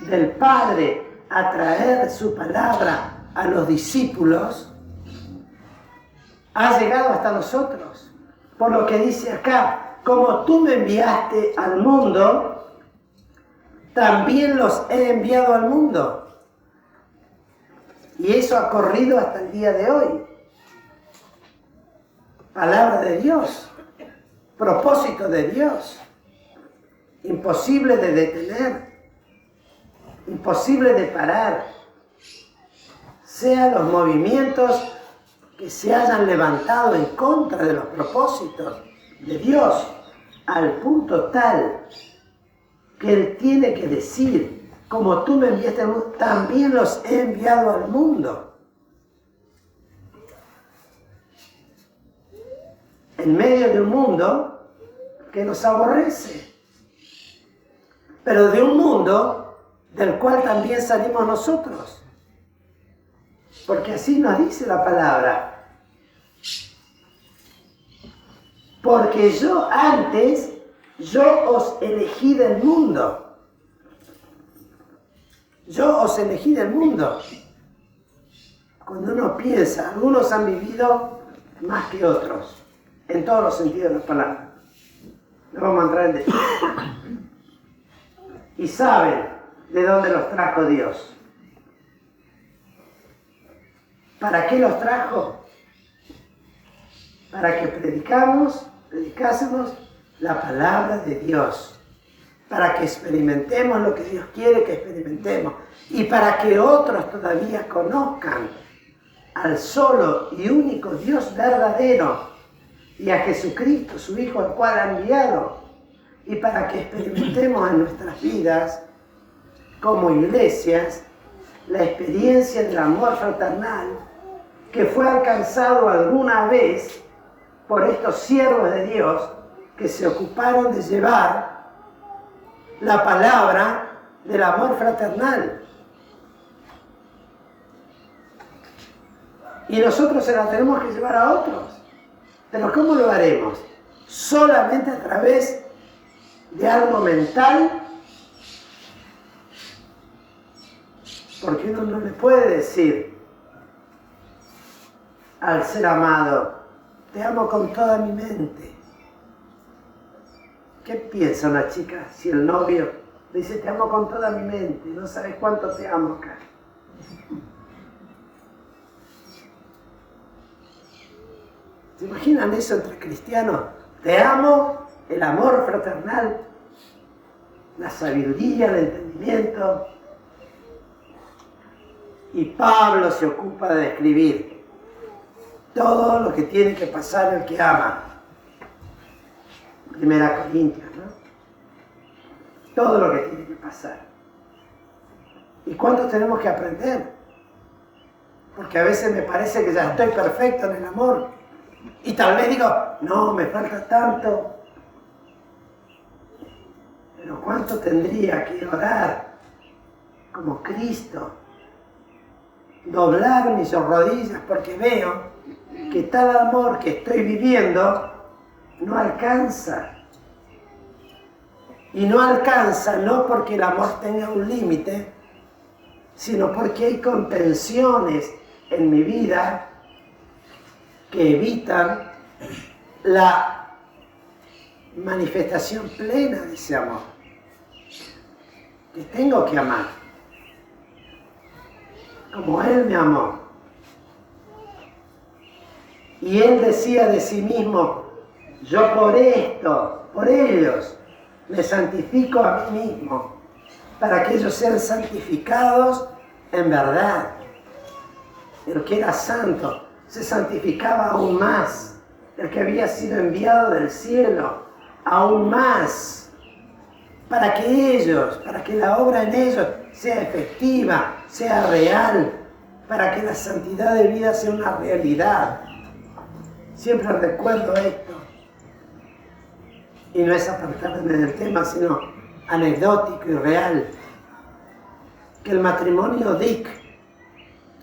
del Padre a traer su palabra a los discípulos, ha llegado hasta nosotros. Por lo que dice acá, como tú me enviaste al mundo, también los he enviado al mundo. Y eso ha corrido hasta el día de hoy. Palabra de Dios, propósito de Dios, imposible de detener, imposible de parar, sean los movimientos que se hayan levantado en contra de los propósitos de Dios, al punto tal que Él tiene que decir, como tú me enviaste al mundo, también los he enviado al mundo. En medio de un mundo que nos aborrece, pero de un mundo del cual también salimos nosotros. Porque así nos dice la palabra. Porque yo os elegí del mundo. Yo os elegí del mundo. Cuando uno piensa, algunos han vivido más que otros, en todos los sentidos de la palabra. No vamos a entrar en detalle. Y saben de dónde los trajo Dios. ¿Para qué los trajo? Para que predicásemos la palabra de Dios. Para que experimentemos lo que Dios quiere que experimentemos. Y para que otros todavía conozcan al solo y único Dios verdadero y a Jesucristo, su Hijo, al cual ha enviado. Y para que experimentemos en nuestras vidas, como iglesias, la experiencia del amor fraternal que fue alcanzado alguna vez por estos siervos de Dios que se ocuparon de llevar la palabra del amor fraternal. Y nosotros se la tenemos que llevar a otros. Pero ¿cómo lo haremos? Solamente a través de algo mental, porque uno no le puede decir al ser amado, te amo con toda mi mente. ¿Qué piensa una chica si el novio le dice, te amo con toda mi mente, no sabes cuánto te amo acá? ¿Se imaginan eso entre cristianos? Te amo, el amor fraternal, la sabiduría, el entendimiento. Y Pablo se ocupa de describir todo lo que tiene que pasar el que ama. Primera Corintios, ¿no? Todo lo que tiene que pasar. ¿Y cuánto tenemos que aprender? Porque a veces me parece que ya estoy perfecto en el amor. Y tal vez digo, no, me falta tanto. Pero ¿cuánto tendría que orar como Cristo? Doblar mis rodillas porque veo que tal amor que estoy viviendo no alcanza. Y no alcanza no porque el amor tenga un límite, sino porque hay contenciones en mi vida que evitan la manifestación plena de ese amor. Que tengo que amar. Como Él me amó. Y Él decía de sí mismo, yo por esto, por ellos, me santifico a mí mismo, para que ellos sean santificados en verdad. El que era santo se santificaba aún más. El que había sido enviado del cielo aún más, para que la obra en ellos sea efectiva, sea real, para que la santidad de vida sea una realidad. Siempre recuerdo esto. Y no es apartarme del tema, sino anecdótico y real. Que el matrimonio Dick,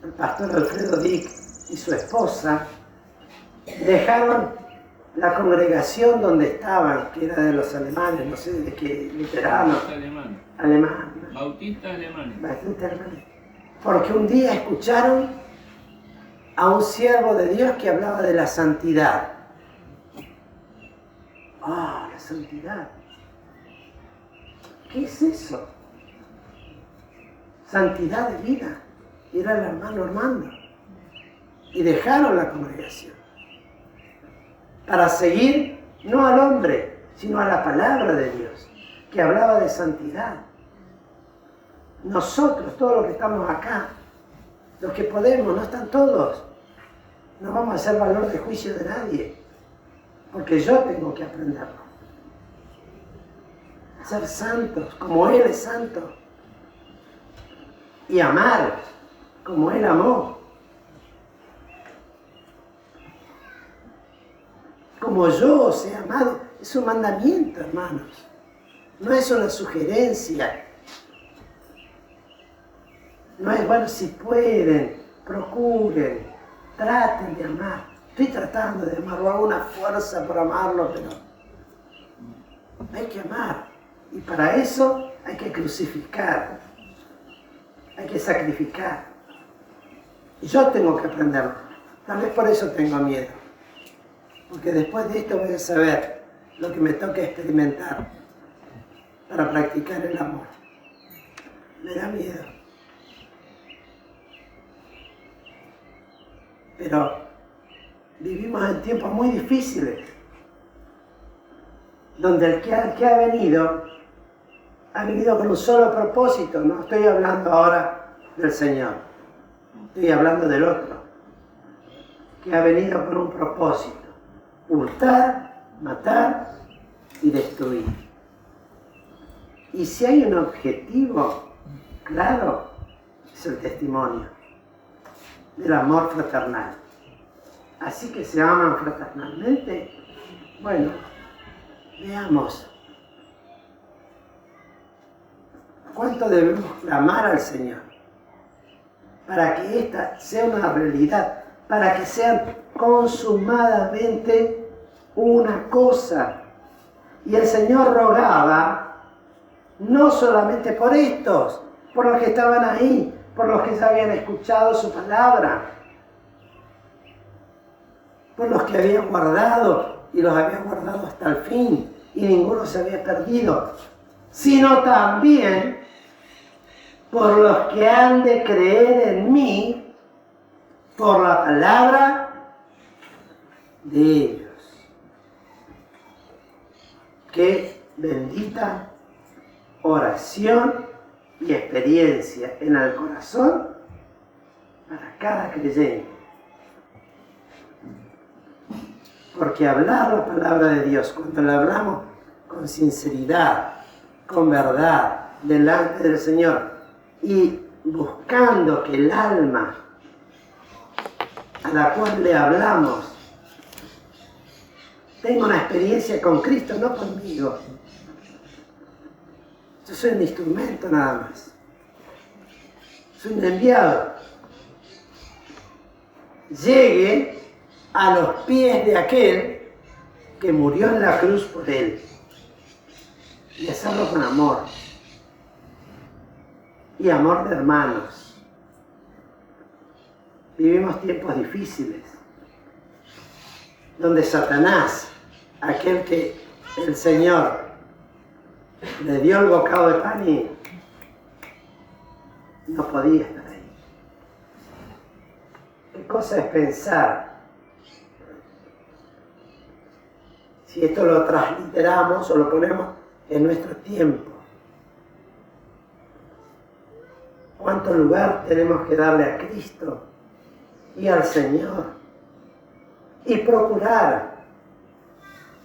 el pastor Alfredo Dick y su esposa, dejaron la congregación donde estaban, que era de los alemanes, no sé de qué, luteranos. Alemán. Bautistas alemanes. Bautistas alemanes. Porque un día escucharon a un siervo de Dios que hablaba de la santidad. Ah, la santidad. ¿Qué es eso? Santidad de vida. Y era el hermano Armando. Y dejaron la congregación para seguir no al hombre, sino a la palabra de Dios, que hablaba de santidad. Nosotros, todos los que estamos acá, los que podemos, no están todos, no vamos a hacer valor de juicio de nadie, porque yo tengo que aprenderlo. Ser santos, como Él es santo, y amar, como Él amó. Como yo os he amado, es un mandamiento, hermanos. No es una sugerencia. No es, bueno, si pueden, procuren, traten de amar. Estoy tratando de amarlo, hago una fuerza por amarlo, pero hay que amar. Y para eso hay que crucificar, hay que sacrificar. Y yo tengo que aprenderlo. Tal vez por eso tengo miedo. Porque después de esto voy a saber lo que me toca experimentar para practicar el amor. Me da miedo. Pero vivimos en tiempos muy difíciles, donde el que ha venido con un solo propósito. No estoy hablando ahora del Señor, estoy hablando del otro, que ha venido con un propósito: hurtar, matar y destruir. Y si hay un objetivo claro, es el testimonio del amor fraternal. Así que se aman fraternalmente. Bueno, veamos cuánto debemos clamar al Señor para que esta sea una realidad, para que sea consumadamente una cosa. Y el Señor rogaba no solamente por estos, por los que estaban ahí, por los que ya habían escuchado su palabra, por los que habían guardado y los habían guardado hasta el fin y ninguno se había perdido, sino también por los que han de creer en mí por la palabra de ellos. Qué bendita oración y experiencia en el corazón para cada creyente. Porque hablar la palabra de Dios, cuando la hablamos con sinceridad, con verdad, delante del Señor, y buscando que el alma a la cual le hablamos tenga una experiencia con Cristo, no conmigo. Yo soy un instrumento nada más. Soy un enviado. Llegue a los pies de aquel que murió en la cruz por él. Y hacerlo con amor. Y amor de hermanos. Vivimos tiempos difíciles, donde Satanás, aquel que el Señor le dio el bocado de pan y no podía estar ahí. ¿Qué cosa es pensar? Si esto lo transliteramos o lo ponemos en nuestro tiempo, ¿cuánto lugar tenemos que darle a Cristo y al Señor? Y procurar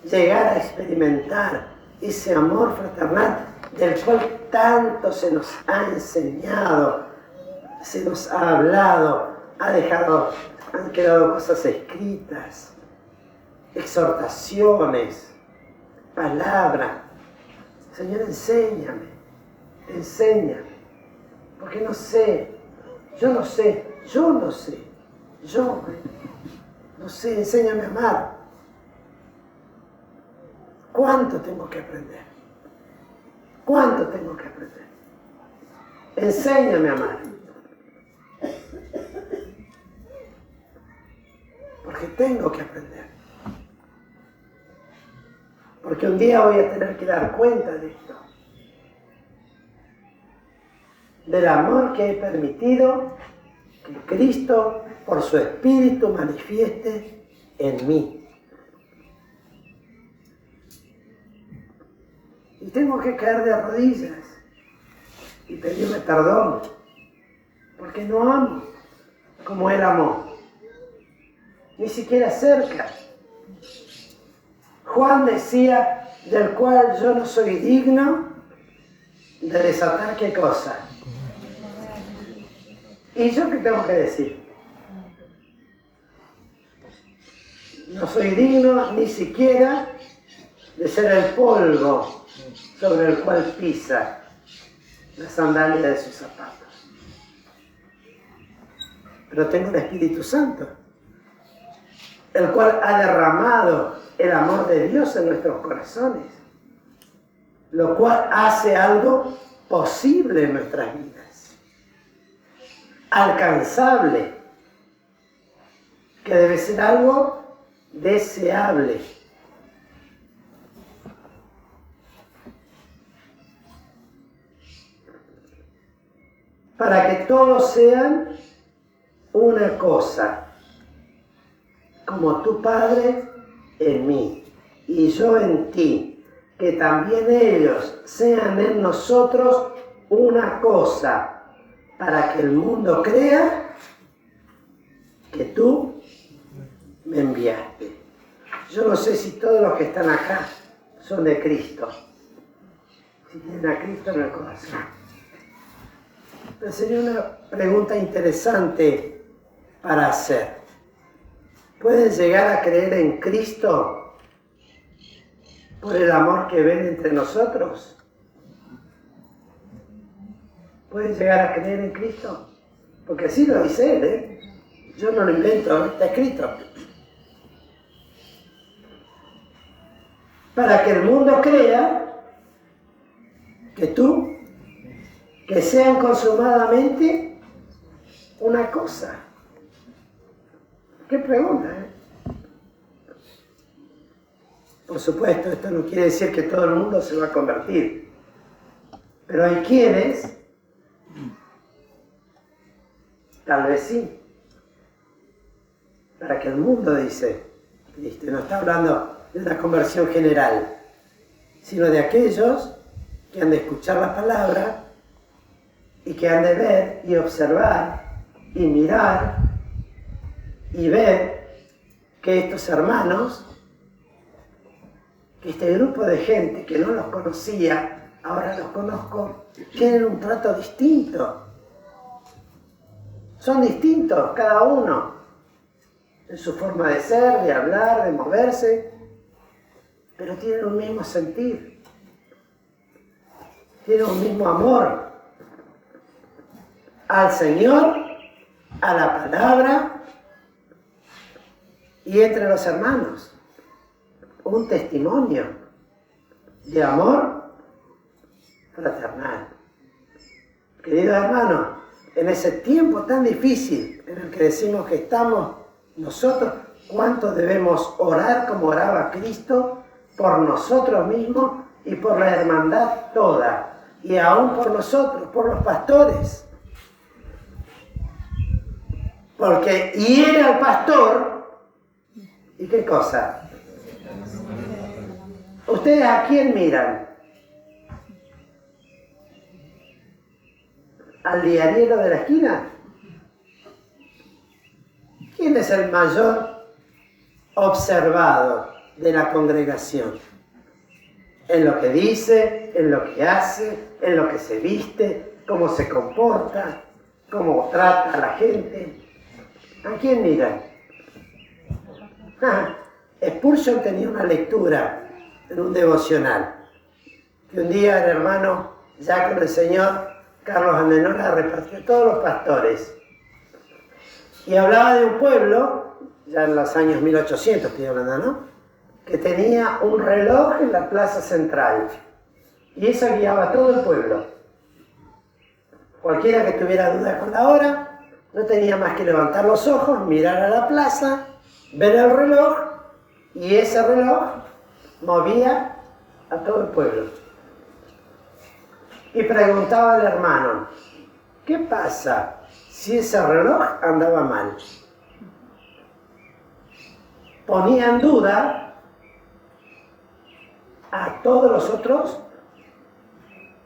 llegar a experimentar ese amor fraternal del cual tanto se nos ha enseñado, se nos ha hablado, han quedado cosas escritas, exhortaciones, palabras. Señor, enséñame, porque no sé, yo no sé, enséñame a amar. ¿Cuánto tengo que aprender? Enséñame a amar. Porque tengo que aprender. Porque un día voy a tener que dar cuenta de esto. Del amor que he permitido que Cristo, por su Espíritu, manifieste en mí. Y tengo que caer de rodillas y pedirle perdón, porque no amo como Él amó, ni siquiera cerca. Juan decía, del cual yo no soy digno de desatar qué cosa. ¿Y yo qué tengo que decir? No soy digno ni siquiera de ser el polvo sobre el cual pisa la sandalia de sus zapatos. Pero tengo el Espíritu Santo, el cual ha derramado el amor de Dios en nuestros corazones, lo cual hace algo posible en nuestras vidas, alcanzable, que debe ser algo deseable. Para que todos sean una cosa, como tu Padre en mí y yo en ti, que también ellos sean en nosotros una cosa, para que el mundo crea que tú me enviaste. Yo no sé si todos los que están acá son de Cristo, si tienen a Cristo en el corazón. Pero sería una pregunta interesante para hacer. ¿Pueden llegar a creer en Cristo por el amor que ven entre nosotros? ¿Pueden llegar a creer en Cristo? Porque así lo dice Él, ¿eh? Yo no lo invento, está escrito. Para que el mundo crea que sean consumadamente una cosa. ¿Qué pregunta, eh? Por supuesto, esto no quiere decir que todo el mundo se va a convertir. Pero hay quienes, tal vez sí, para que el mundo, dice Cristo, no está hablando de una conversión general, sino de aquellos que han de escuchar la palabra y que han de ver y observar y mirar y ver que estos hermanos, que este grupo de gente que no los conocía, ahora los conozco, tienen un trato distinto. Son distintos cada uno en su forma de ser, de hablar, de moverse, pero tienen un mismo sentir, tienen un mismo amor al Señor, a la palabra y entre los hermanos. Un testimonio de amor fraternal. Queridos hermanos, en ese tiempo tan difícil en el que decimos que estamos nosotros, ¿cuánto debemos orar como oraba Cristo por nosotros mismos y por la hermandad toda? Y aún por nosotros, por los pastores. Porque hiere al pastor, ¿y qué cosa? ¿Ustedes a quién miran? ¿Al diariero de la esquina? ¿Quién es el mayor observado de la congregación. En lo que dice, en lo que hace, en lo que se viste, cómo se comporta, cómo trata a la gente. ¿A quién mira? Spurgeon tenía una lectura en un devocional que un día el hermano, ya con el Señor, Carlos Andenora, repartió a todos los pastores. Y hablaba de un pueblo, ya en los años 1800 estoy hablando, ¿no?, que tenía un reloj en la plaza central. Y eso guiaba a todo el pueblo. Cualquiera que tuviera duda con la hora, no tenía más que levantar los ojos, mirar a la plaza, ver el reloj, y ese reloj movía a todo el pueblo. Y preguntaba al hermano, ¿qué pasa si ese reloj andaba mal? Ponía en duda a todos los otros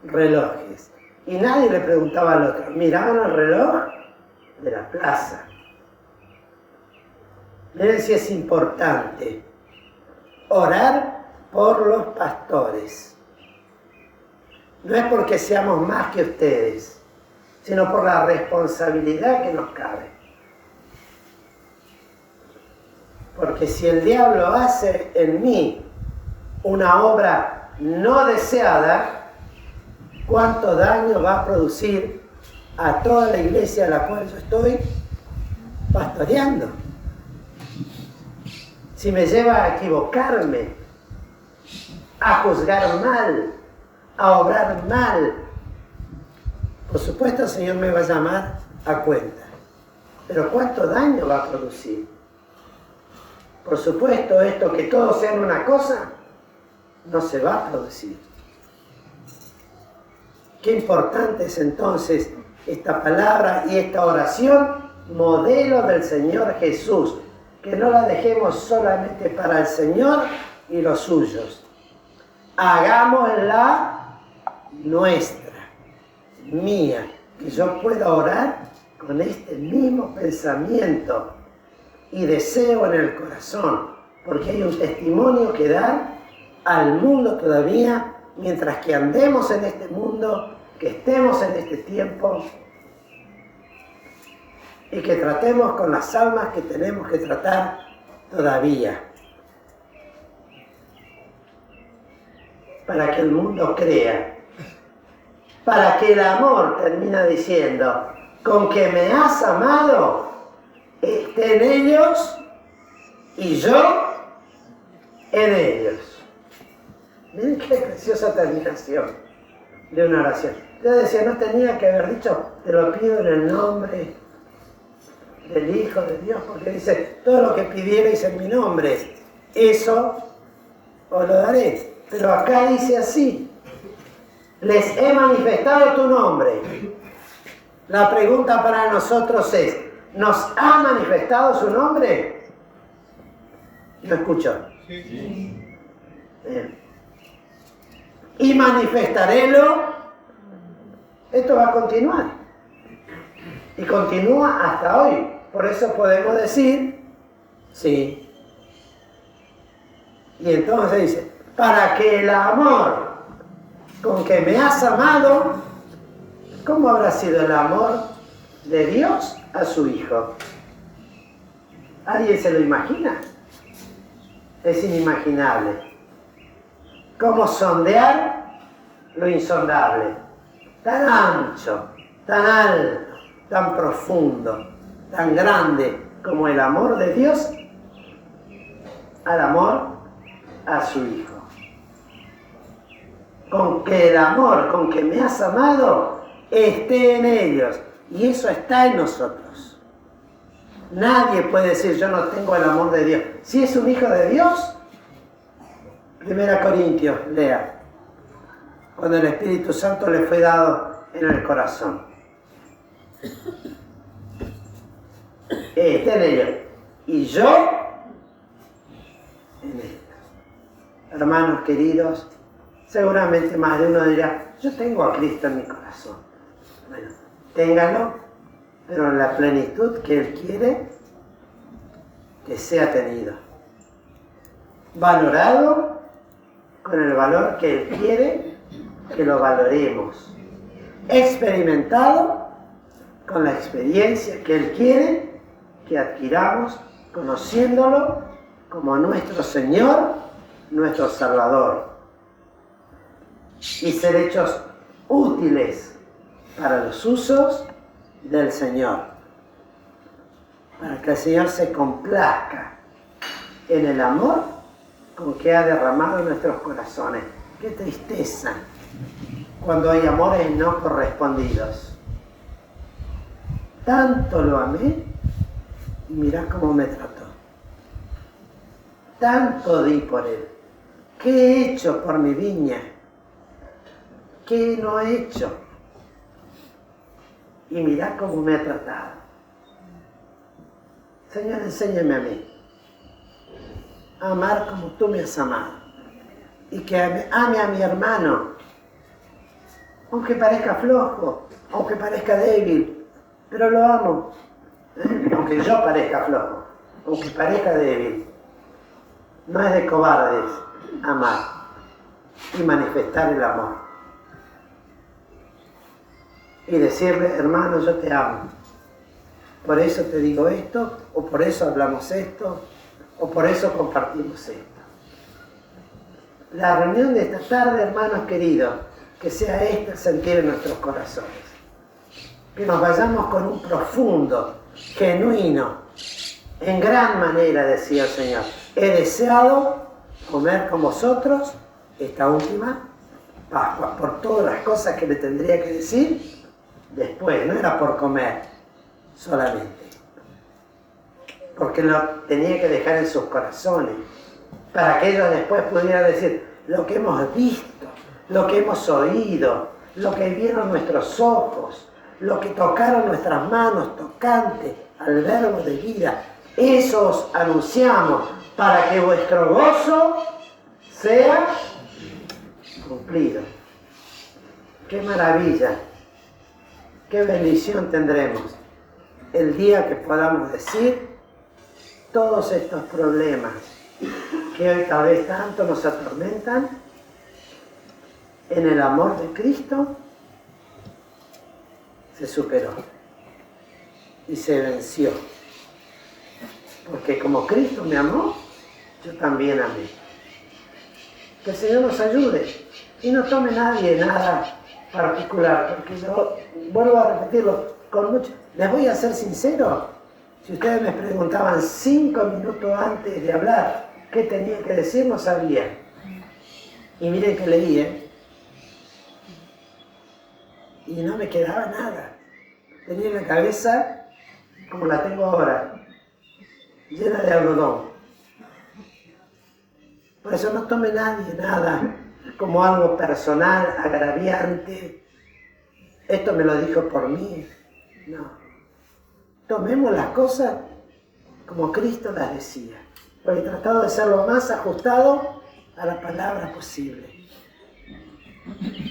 relojes. Y nadie le preguntaba al otro. Miraban el reloj de la plaza. Miren si es importante orar por los pastores. No es porque seamos más que ustedes, sino por la responsabilidad que nos cabe. Porque si el diablo hace en mí una obra no deseada, ¿cuánto daño va a producir a toda la iglesia a la cual yo estoy pastoreando? Si me lleva a equivocarme, a juzgar mal, a obrar mal, por supuesto el Señor me va a llamar a cuenta. Pero ¿cuánto daño va a producir? Por supuesto, esto que todos sean una cosa, no se va a producir. Qué importante es entonces esta palabra y esta oración, modelo del Señor Jesús, que no la dejemos solamente para el Señor y los suyos. Hagámosla nuestra, mía, que yo pueda orar con este mismo pensamiento y deseo en el corazón, porque hay un testimonio que dar al mundo todavía, mientras que andemos en este mundo, que estemos en este tiempo y que tratemos con las almas que tenemos que tratar todavía, para que el mundo crea, para que el amor, termina diciendo, con que me has amado, esté en ellos y yo en ellos. Miren qué preciosa terminación de una oración. Yo decía, no tenía que haber dicho, te lo pido en el nombre del Hijo de Dios, porque dice, todo lo que pidierais en mi nombre, eso os lo daré. Pero acá dice así, les he manifestado tu nombre. La pregunta para nosotros es, ¿nos ha manifestado su nombre? ¿Lo escuchó? Sí. Bien. Y manifestarélo. Esto va a continuar. Y continúa hasta hoy. Por eso podemos decir, sí. Y entonces dice, para que el amor con que me has amado, ¿cómo habrá sido el amor de Dios a su Hijo? ¿Alguien se lo imagina? Es inimaginable. ¿Cómo sondear lo insondable? Tan ancho, tan alto, tan profundo, tan grande como el amor de Dios al amor a su Hijo. Con que el amor con que me has amado esté en ellos. Y eso está en nosotros. Nadie puede decir, yo no tengo el amor de Dios. Si es un hijo de Dios, 1 Corintios, lea. Cuando el Espíritu Santo le fue dado en el corazón. Esté en ellos. Y yo en ellos. Hermanos queridos, seguramente más de uno dirá, yo tengo a Cristo en mi corazón. Bueno, téngalo, pero en la plenitud que Él quiere que sea tenido. valorado con el valor que Él quiere que lo valoremos, experimentado con la experiencia que Él quiere que adquiramos, conociéndolo como nuestro Señor, nuestro Salvador, y ser hechos útiles para los usos del Señor, para que el Señor se complazca en el amor con que ha derramado en nuestros corazones. Qué tristeza cuando hay amores no correspondidos. Tanto lo amé y mirá cómo me trató. Tanto di por Él. ¿Qué he hecho por mi viña? ¿Qué no he hecho? Y mirá cómo me ha tratado. Señor, enséñame a mí a amar como tú me has amado. Y que ame a mi hermano, aunque parezca flojo, aunque parezca débil, pero lo amo. Aunque yo parezca flojo, aunque parezca débil. No es de cobardes amar y manifestar el amor. Y decirle, hermano, yo te amo. Por eso te digo esto, o por eso hablamos esto, o por eso compartimos esto. La reunión de esta tarde, hermanos queridos, que sea este el sentir en nuestros corazones. Que nos vayamos con un profundo, genuino, en gran manera, decía el Señor. He deseado comer con vosotros esta última Pascua, por todas las cosas que le tendría que decir después. No era por comer solamente, porque lo tenía que dejar en sus corazones, para que ellos después pudieran decir lo que hemos visto, lo que hemos oído, lo que vieron nuestros ojos, lo que tocaron nuestras manos tocantes al verbo de vida. Eso os anunciamos para que vuestro gozo sea cumplido. ¡Qué maravilla! ¡Qué bendición tendremos el día que podamos decir todos estos problemas que hoy tal vez tanto nos atormentan, en el amor de Cristo se superó y se venció? Porque como Cristo me amó, yo también amé. Que el Señor nos ayude y no tome nadie nada particular, porque yo vuelvo a repetirlo con mucho. Les voy a ser sincero, si ustedes me preguntaban 5 minutos antes de hablar qué tenía que decir, no sabía. Y miren que leí, y no me quedaba nada. Tenía la cabeza como la tengo ahora, llena de algodón. Por eso no tome nadie nada como algo personal, agraviante. Esto me lo dijo por mí. No. Tomemos las cosas como Cristo las decía. Porque he tratado de ser lo más ajustado a la palabra posible.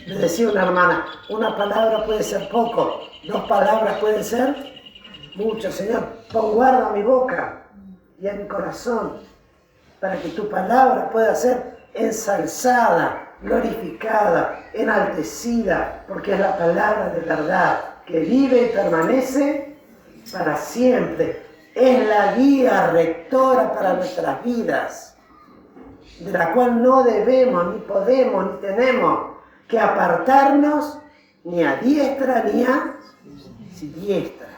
Le decía una hermana, una palabra puede ser poco, 2 palabras pueden ser mucho. Señor, pon guarda a mi boca y a mi corazón, para que tu palabra pueda ser ensalzada, glorificada, enaltecida, porque es la palabra de verdad, que vive y permanece para siempre. Es la guía rectora para nuestras vidas, de la cual no debemos, ni podemos, ni tenemos que apartarnos ni a diestra ni a siniestra,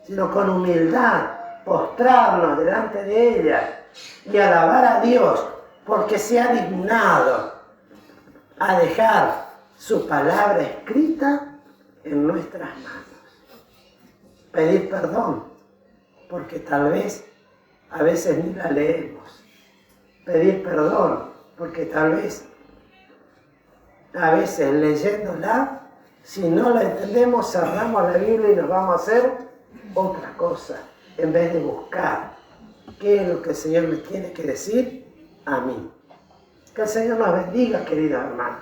sino con humildad postrarnos delante de ella y alabar a Dios porque se ha dignado a dejar su palabra escrita en nuestras manos. Pedir perdón porque tal vez a veces ni la leemos. Pedir perdón porque tal vez a veces leyéndola, si no la entendemos, cerramos la Biblia y nos vamos a hacer otra cosa, en vez de buscar qué es lo que el Señor me tiene que decir a mí. Que el Señor nos bendiga, queridos hermanos.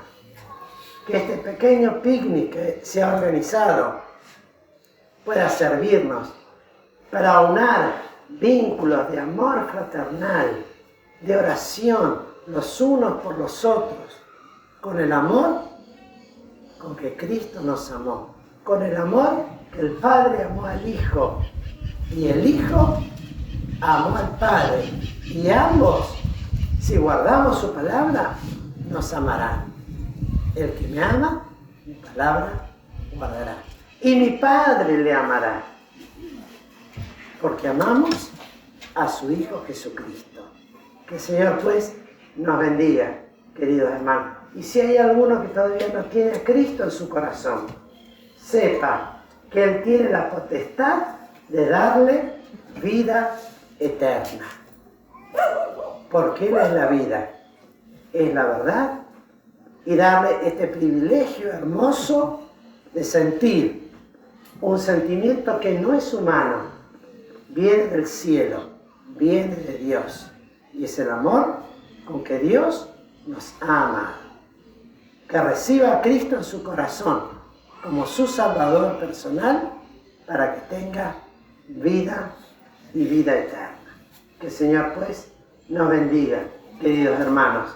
Que este pequeño picnic que se ha organizado pueda servirnos para aunar vínculos de amor fraternal de oración los unos por los otros, con el amor con que Cristo nos amó, con el amor que el Padre amó al Hijo y el Hijo amó al Padre, y ambos, si guardamos su palabra, nos amarán. El que me ama, mi palabra guardará, y mi Padre le amará, porque amamos a su Hijo Jesucristo. Que el Señor pues nos bendiga, queridos hermanos. Y si hay alguno que todavía no tiene a Cristo en su corazón, sepa que Él tiene la potestad de darle vida eterna. Porque Él es la vida, es la verdad, y darle este privilegio hermoso de sentir un sentimiento que no es humano, viene del cielo, viene de Dios, y es el amor con que Dios nos ha amado. Que reciba a Cristo en su corazón como su Salvador personal para que tenga vida y vida eterna. Que el Señor pues nos bendiga, queridos hermanos.